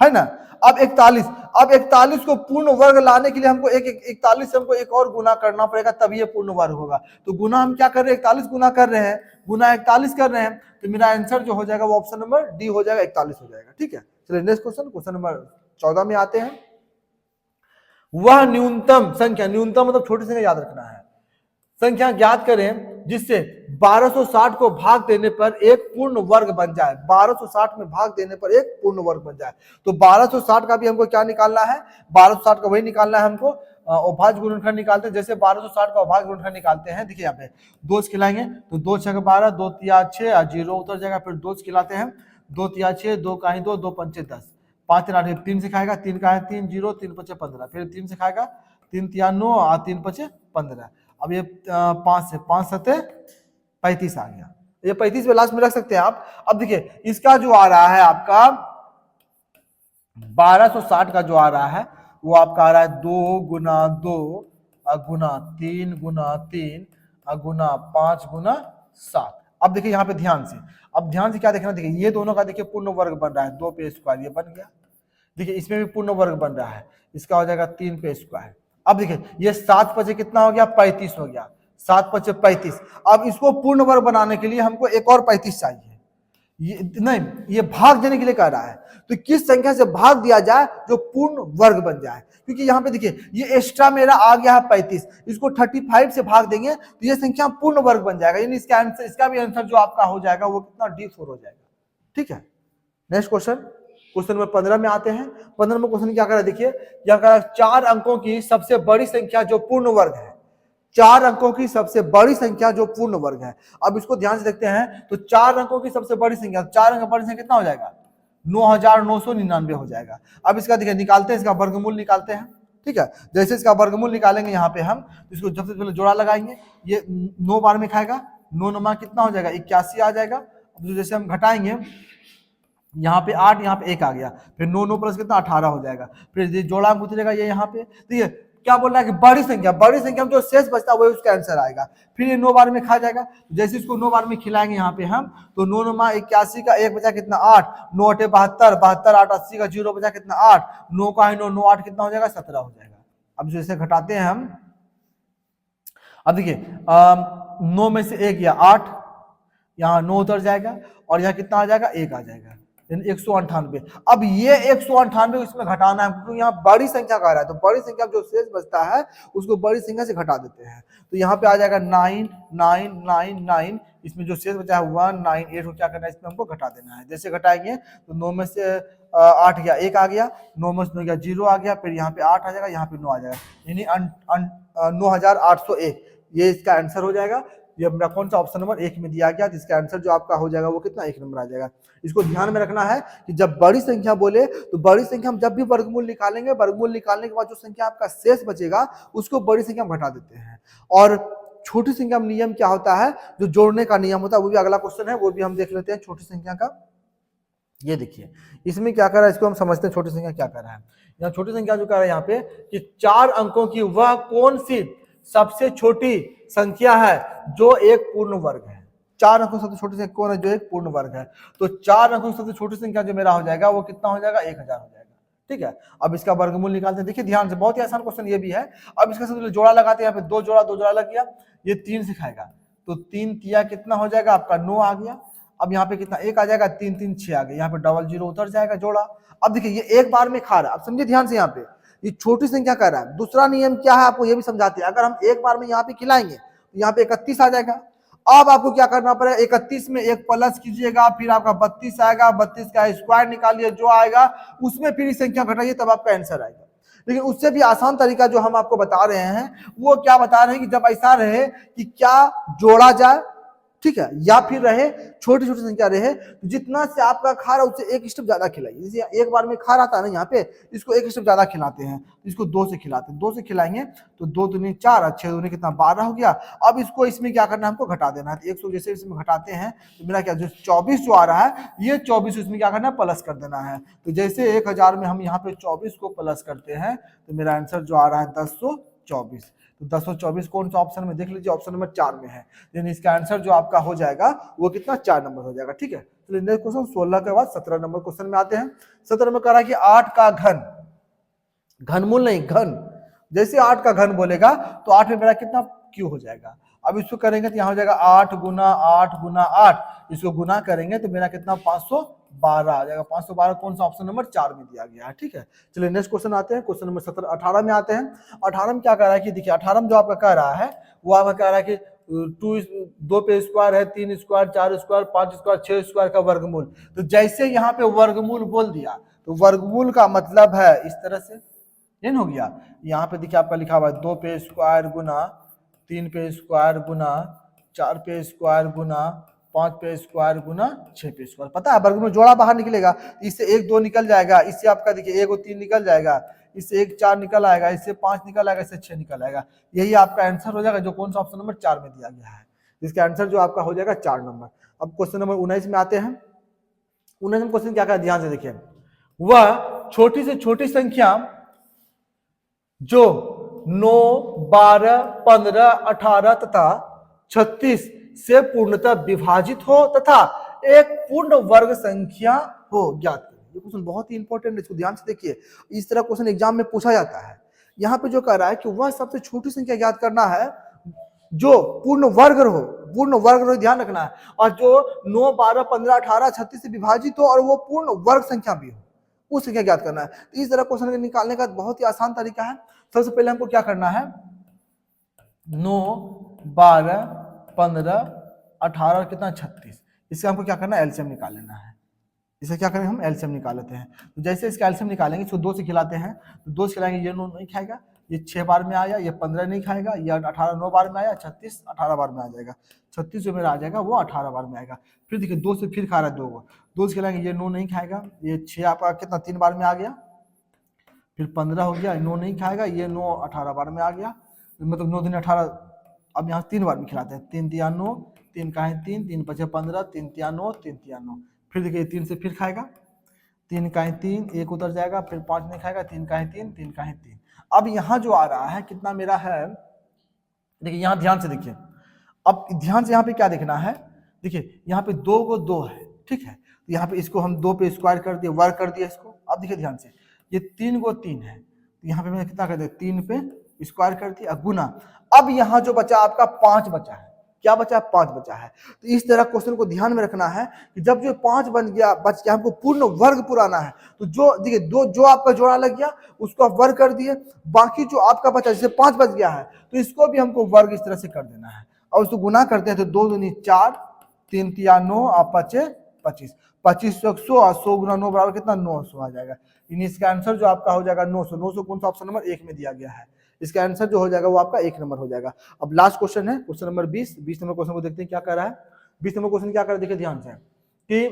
है ना। अब 41 को पूर्ण वर्ग लाने के लिए हमको 41 से हमको एक और गुना करना पड़ेगा, तभी ये पूर्ण वर्ग होगा। तो गुना हम क्या कर रहे हैं, 41 गुना कर रहे हैं, गुना 41 कर रहे हैं। तो मेरा आंसर जो हो जाएगा वो ऑप्शन नंबर डी हो जाएगा, 41 हो जाएगा, ठीक है। चलिए नेक्स्ट क्वेश्चन, क्वेश्चन नंबर 14 में आते हैं। वह न्यूनतम संख्या, न्यूनतम मतलब छोटी संख्या याद रखना है, संख्या ज्ञात करें जिससे 1260 को भाग देने पर एक पूर्ण वर्ग बन जाए। 1260 में भाग देने पर एक पूर्ण वर्ग बन जाए। तो 1260 का भी हमको क्या निकालना है, 1260 का वही निकालना है हमको, अभाज्य गुणनखंड निकालते हैं। जैसे 1260 का अभाज्य गुणनखंड निकालते हैं, देखिए यहाँ पे 2 से खिलाएंगे तो 2 6 12, 2 3 6, 0 उतर जाएगा। फिर 2 से खिलाते हैं, 2 3 6, 2 कहीं 2, 2 5 10, 5 3 8, 3 से खाएगा, 3 का है 3 0, 3 5 15, फिर 3 से खाएगा, 3 3 9 और 3 5 15। अब ये 5 से 5 7 35 आ गया। ये 35 में लास्ट में रख सकते हैं आप। अब देखिए इसका जो आ रहा है आपका 1260 का जो आ रहा है वो आपका आ रहा है 2 गुना 2 गुना 3 गुना 3 गुना 5 गुना 7। अब देखिए यहाँ पे ध्यान से, अब ध्यान से क्या देखना, देखिए ये दोनों का देखिए पूर्ण वर्ग बन रहा है, 2 पे स्क्वायर ये बन गया। देखिए इसमें भी पूर्ण वर्ग बन रहा है, इसका हो जाएगा 3 पे स्क्वायर। अब देखिए ये 7 5 कितना हो गया, 35 हो गया, 7 5 35। अब इसको पूर्ण वर्ग बनाने के लिए हमको एक और 35 चाहिए। ये नहीं, ये भाग देने के लिए कह रहा है। तो किस संख्या से भाग दिया जाए जो पूर्ण वर्ग बन जाए, क्योंकि यहाँ पे देखिए ये एक्स्ट्रा मेरा आ गया है 35, इसको 35 से भाग देंगे तो ये संख्या पूर्ण वर्ग बन जाएगा। यानी इसका आंसर, इसका भी आंसर जो आपका हो जाएगा वो कितना, D4 हो जाएगा, ठीक है। नेक्स्ट क्वेश्चन, क्वेश्चन नंबर 15 में आते हैं। 15 नंबर क्वेश्चन क्या कर रहा है, देखिए क्या कर रहा है, 4 अंकों की सबसे बड़ी संख्या जो पूर्ण वर्ग है, 4 अंकों की सबसे बड़ी संख्या जो पूर्ण वर्ग है। अब इसको ध्यान से देखते हैं, तो 4 अंकों की सबसे बड़ी संख्या, 4 अंक बड़ी संख्या कितना हो जाएगा, 9999 हो जाएगा। अब इसका देखिए निकालते हैं, इसका वर्गमूल निकालते हैं। ठीक है। जैसे इसका वर्गमूल निकालेंगे यहाँ पे हम, तो इसको सबसे पहले जोड़ा लगाएंगे, ये 9 बार में खाएगा, 9 नमा कितना हो जाएगा 81 आ जाएगा। तो जैसे हम घटाएंगे, यहाँ पे 8, यहाँ पे 1 आ गया, फिर 9 9 प्लस कितना 18 हो जाएगा। फिर ये जोड़ा हम उतरेगा ये यहाँ पे, ठीक है। क्या बोल रहा है कि बड़ी संख्या में जो शेष बचता है वही उसका आंसर आएगा। फिर ये 9 बार में खा जाएगा, जैसे इसको 9 बार में खिलाएंगे यहाँ पे हम, तो 9 नमा 81 का 1 बचा कितना 8, 9 8 72, 72 8 80 का 0 बचा कितना 8, 9 का है 9, 9 8 कितना हो जाएगा 17 हो जाएगा। अब जैसे घटाते हैं हम, अब देखिए 9 में से 1 या 8, यहाँ 9 उतर जाएगा और यहाँ कितना आ जाएगा 1 आ जाएगा, 198। अब ये 198 इसमें घटाना है क्योंकि यहाँ बड़ी संख्या का रहा है, तो बड़ी संख्या में जो शेष बचता है उसको बड़ी संख्या से घटा देते हैं। तो यहाँ पे आ जाएगा 9 9 9 9, इसमें जो शेष बचा है 1 9 8 को क्या करना है, इसमें हमको घटा देना है। जैसे घटाएंगे तो 9 में से 8 गया 1 आ गया, 9 में से 9 गया 0 आ गया, फिर यहाँ पे 8 आ जाएगा, यहाँ पे 9 आ जाएगा, यानी 9801 ये इसका आंसर हो जाएगा। ये मेरा कौन सा ऑप्शन नंबर 1 में दिया गया, तो इसका आंसर जो आपका हो जाएगा वो कितना 1 नंबर आ जाएगा। इसको ध्यान में रखना है कि जब बड़ी संख्या बोले तो बड़ी संख्या हम जब भी वर्गमूल निकालेंगे, वर्गमूल निकालने के बाद जो संख्या आपका शेष बचेगा उसको बड़ी संख्या में घटा देते हैं। और छोटी संख्या में नियम क्या होता है, जो जोड़ने का नियम होता है, वो भी अगला क्वेश्चन है, वो भी हम देख लेते हैं छोटी संख्या का। ये देखिए इसमें क्या कर रहा है, इसको हम समझते हैं छोटी संख्या क्या कर रहा है। यहाँ छोटी संख्या जो कर रहा है यहाँ पे कि 4 अंकों की वह कौन सी सबसे छोटी संख्या है जो एक पूर्ण वर्ग है। 4 अंकों सबसे छोटी संख्या कौन है जो एक पूर्ण वर्ग है, तो 4 अंकों सबसे छोटी संख्या जो मेरा हो जाएगा वो कितना हो जाएगा 1000 हो जाएगा, ठीक है। अब इसका वर्गमूल निकालते हैं, देखिए ध्यान से, बहुत ही आसान क्वेश्चन ये भी है। अब इसका सबसे जोड़ा लगाते हैं, यहाँ पे 2 जोड़ा लग गया, ये 3 से खाएगा, तो 3 तिया कितना हो जाएगा आपका 9 आ गया। अब यहाँ पे कितना 1 आ जाएगा, 3 3 6 आ गया, यहाँ पे डबल 0 उतर जाएगा जोड़ा। अब देखिए ये एक बार में खा रहा है, अब समझिए ध्यान से, यहाँ पे ये छोटी संख्या कर रहा है। दूसरा नियम क्या है आपको ये भी समझाते हैं, अगर हम एक बार में यहाँ पे खिलाएंगे तो यहाँ पे 31 आ जाएगा। अब आपको क्या करना पड़ेगा, 31 में एक प्लस कीजिएगा, फिर आपका 32 आएगा, 32 का स्क्वायर निकालिए, जो आएगा उसमें फिर संख्या घटाइए, तब आपका आंसर आएगा। लेकिन उससे भी आसान तरीका जो हम आपको बता रहे हैं वो क्या बता रहे हैं कि जब ऐसा रहे कि क्या जोड़ा जाए, ठीक है, या फिर रहे छोटी छोटी संख्या रहे, तो जितना से आपका खा रहा है उससे 1 स्टेप ज्यादा खिलाइए। जैसे एक बार में खा रहा था ना यहाँ पे, इसको 1 स्टेप ज्यादा खिलाते हैं, इसको 2 से खिलाते हैं, 2 से खिलाएंगे तो 2 दूनी 4, 6 दूनी कितना 12 हो गया। अब इसको इसमें क्या करना है, हमको घटा देना है। तो 100 जैसे इसमें घटाते हैं तो मेरा क्या जो 24 जो आ रहा है, ये 24 इसमें क्या करना है प्लस कर देना है। तो जैसे 1000 में हम यहाँ पे 24 को प्लस करते हैं तो मेरा आंसर जो आ रहा है 1024। तो 1024 कौन सा ऑप्शन में देख लीजिए, ऑप्शन नंबर 4 में है, यानी इसका आंसर जो आपका हो जाएगा वो कितना 4 नंबर हो जाएगा, ठीक है। तो नेक्स्ट क्वेश्चन 16 के बाद 17 नंबर क्वेश्चन में आते हैं। 17 नंबर कह रहा है कि 8 का घन, घनमूल नहीं घन, जैसे 8 का घन बोलेगा तो 8 में मेरा कितना क्यू हो जाएगा। अब इसको करेंगे तो यहाँ हो जाएगा 8 गुना 8 गुना 8, इसको गुना करेंगे तो मेरा कितना 512 आ जाएगा। 512 कौन सा ऑप्शन नंबर 4 में दिया गया है, ठीक है। चलिए नेक्स्ट क्वेश्चन आते हैं, क्वेश्चन नंबर 17 18 में आते हैं। 18 में क्या कह रहा है कि देखिए 18 में जो आपका कह रहा है वो आपका कह रहा है कि 2 पे स्क्वायर है, 3 स्क्वायर, 4 स्क्वायर, 5 स्क्वायर, 6 स्क्वायर का वर्गमूल। तो जैसे यहाँ पे वर्गमूल बोल दिया तो वर्गमूल का मतलब है इस तरह से इन हो गया। यहाँ पे देखिए आपका लिखा हुआ है 2 पे स्क्वायर गुना 3 पे स्क्वायर गुना 4 पे स्क्वायर गुना 5 पे स्क्वायर गुना 6 पे स्क्वायर। पता है वर्गमूल जोड़ा बाहर निकलेगा, इससे 1 2 निकल जाएगा, इससे आपका देखिए 1 और 3 निकल जाएगा, इससे 1 4 निकल आएगा, इससे 5 निकल आएगा, इससे 6 निकल आएगा। यही आपका आंसर हो जाएगा जो कौन सा ऑप्शन नंबर 4 में दिया गया है। इसका आंसर जो आपका हो जाएगा 4 नंबर। अब क्वेश्चन नंबर 19 में आते हैं। 19 क्वेश्चन क्या ध्यान से देखिए, वह छोटी से छोटी संख्या जो 9 12 15 18 तथा 36 से पूर्णतः विभाजित हो तथा एक पूर्ण वर्ग संख्या हो ज्ञात करें। ये क्वेश्चन बहुत ही इंपॉर्टेंट है, इसको ध्यान से देखिए, इस तरह क्वेश्चन एग्जाम में पूछा जाता है। यहाँ पे जो कह रहा है कि वह सबसे छोटी संख्या ज्ञात करना है जो पूर्ण वर्ग हो, पूर्ण वर्ग हो, ध्यान रखना है, और जो 9 12 15 18 36 से विभाजित हो और वो पूर्ण वर्ग संख्या भी हो, उस संख्या ज्ञात करना है। तो इस तरह क्वेश्चन निकालने का बहुत ही आसान तरीका है। सबसे पहले हमको क्या करना है, 9 12 15 18 कितना 36, इससे हमको क्या करना है एलसीएम निकाल लेना है। इसे क्या करेंगे हम एलसीएम निकाल लेते हैं। तो जैसे इसका एलसीएम निकालेंगे, इसको 2 से खिलाते हैं तो 2 से खिलाएंगे, ये 9 नहीं खाएगा, ये 6 बार में आया, ये 15 नहीं खाएगा, ये 18 9 बार में आया, 36 18 बार में आ जाएगा, 36 जो मेरा आ जाएगा वो 18 बार में आएगा। फिर देखिए 2 से फिर खा रहा है 2 को, 2 से खिलाएंगे, ये 9 नहीं खाएगा, ये 6 आपका कितना 3 बार में आ गया, फिर 15 हो गया, 9 नहीं खाएगा, ये 9 18 बार में आ गया, मतलब 9 दिन 18। अब यहाँ 3 बार में खिलाते हैं, 3 तिया 9, 3 का है 3, 3 पचे 15, 3 तिया 9, 3 तिया 9। फिर देखिए 3 से फिर खाएगा, 3 का है 3, 1 उतर जाएगा, फिर 5 नहीं खाएगा, 3 का है 3, 3 का है 3। अब यहाँ जो आ रहा है कितना मेरा है, देखिए यहाँ ध्यान से देखिए, अब ध्यान से यहाँ पे क्या देखना है, देखिए यहाँ पे 2 को 2 है, ठीक है, तो यहाँ पे इसको हम 2 पे स्क्वायर कर दिए, वर्ग कर दिया इसको। अब देखिए ध्यान से, ये 3 को 3 है, तो यहाँ पे मैंने कितना कर दिया, 3 पे स्क्वायर कर दिया गुना। अब यहाँ जो बचा आपका 5 बचा है, क्या बचा है, 5 बचा है। तो इस तरह क्वेश्चन को ध्यान में रखना है कि जब जो 5 बन गया बच गया, हमको पूर्ण वर्ग पुराना है, तो जो देखिए जो आपका जोड़ा लग गया उसको आप वर्ग कर दिए, बाकी जो आपका बचा जैसे 5 बच गया है तो इसको भी हमको वर्ग इस तरह से कर देना है, और उसको गुना करते हैं तो 2 दूनी 4, 3 तिया 9 और 5 25, 25 100 और 100 गुना 9 बराबर कितना, 900 आ जाएगा। यानी इसका आंसर जो आपका हो जाएगा 900। 900 कौन सा ऑप्शन नंबर 1 में दिया गया है, इसका आंसर जो हो जाएगा वो आपका 1 नंबर हो जाएगा। अब लास्ट क्वेश्चन है क्वेश्चन नंबर 20। 20 नंबर क्वेश्चन को देखते हैं क्या कर रहा है। 20 नंबर क्वेश्चन क्या कर रहा है, देखिए ध्यान से कि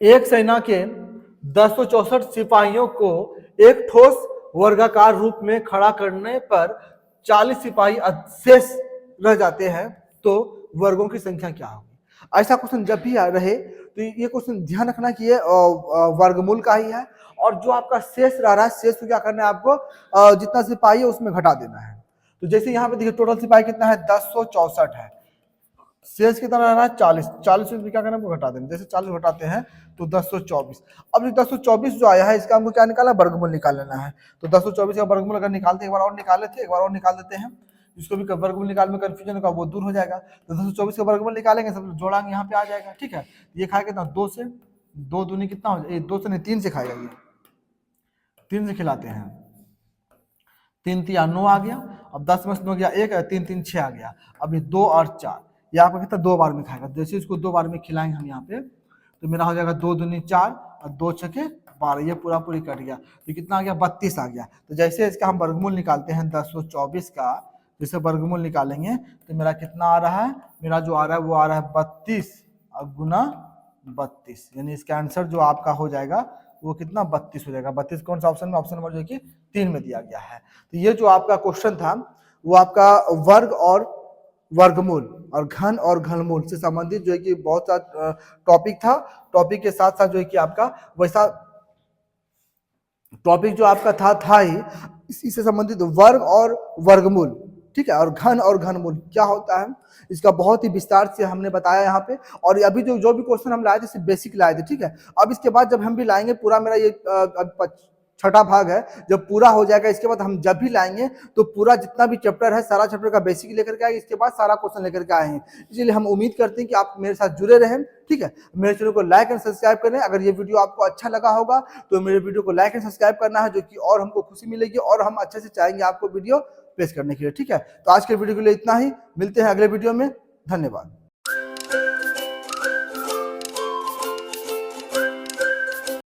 एक सेना के 1064 सिपाहियों को एक ठोस वर्गाकार रूप में खड़ा करने पर 40 सिपाही शेष रह जाते हैं, तो वर्गों की संख्या क्या होगी। ऐसा क्वेश्चन जब भी रहे तो ये क्वेश्चन ध्यान रखना कि ये वर्गमूल का ही है, और जो आपका शेष रह रहा है, शेष को क्या करना है आपको, जितना सिपाही है उसमें घटा देना है। तो जैसे यहाँ पे देखिए टोटल सिपाही कितना है, 1064 है, शेष कितना रह रहा है 40, 40 से क्या करना है आपको घटा देना, जैसे 40 घटाते हैं तो 1024। अब जो 1024 जो आया है इसका हमको क्या निकालना है, वर्गमूल निकाल लेना है। तो 1024 का वर्गमूल अगर निकालते एक बार और निकाल लेते हैं, एक बार और निकाल देते हैं, जिसको भी वर्गमूल निकाल में कंफ्यूजन होगा वो दूर हो जाएगा। तो 224 का वर्गमूल निकालेंगे, सब जोड़ांगे यहाँ पे आ जाएगा, ठीक है। ये खाएगा कितना, 2 से, 2 दूनी कितना हो जाएगा, 2 से नहीं 3 से खाएगा, ये 3 से खिलाते हैं, 3 तिया 9 आ गया। अब 10 में 9 गया 1, 3 3 6 आ गया। अब ये 2 और 4, ये आपका कितना 2 बार में खाएगा, जैसे इसको 2 बार में खिलाएंगे हम यहाँ पे, तो मेरा हो जाएगा 2 दूनी 4 और 2 छके 12, ये पूरा पूरी कट गया, तो कितना आ गया 32 आ गया। तो जैसे इसका हम वर्गमूल निकालते हैं 1024 का, जैसे वर्गमूल निकालेंगे तो मेरा कितना आ रहा है, मेरा जो आ रहा है वो आ रहा है 32 और गुना 32, यानी इसका आंसर जो आपका हो जाएगा वो कितना 32 हो जाएगा। 32 कौन सा ऑप्शन में, ऑप्शन नंबर जो है कि 3 में दिया गया है। तो ये जो आपका क्वेश्चन था वो आपका वर्ग और वर्गमूल और घन और घनमूल से संबंधित जो है कि बहुत सा टॉपिक था। टॉपिक के साथ साथ जो है कि आपका वैसा टॉपिक जो आपका था ही, इसी से संबंधित वर्ग और वर्गमूल, ठीक है, और घन और घनमूल क्या होता है इसका बहुत ही विस्तार से हमने बताया यहाँ पे। और अभी जो भी क्वेश्चन हम लाए थे सिर्फ बेसिक लाए थे, ठीक है। अब इसके बाद जब हम भी लाएंगे पूरा, मेरा ये छठा भाग है, जब पूरा हो जाएगा इसके बाद हम जब भी लाएंगे तो पूरा जितना भी चैप्टर है सारा चैप्टर का बेसिक लेकर के आएंगे, इसके बाद सारा क्वेश्चन लेकर के आए हैं। इसलिए हम उम्मीद करते हैं कि आप मेरे साथ जुड़े रहें, ठीक है। मेरे चैनल को लाइक एंड सब्सक्राइब करें। अगर ये वीडियो आपको अच्छा लगा होगा तो मेरे वीडियो को लाइक एंड सब्सक्राइब करना है, जो कि और हमको खुशी मिलेगी और हम अच्छे से चाहेंगे आपको वीडियो पेश करने के लिए, ठीक है। तो आज के वीडियो के लिए इतना ही, मिलते हैं अगले वीडियो में, धन्यवाद।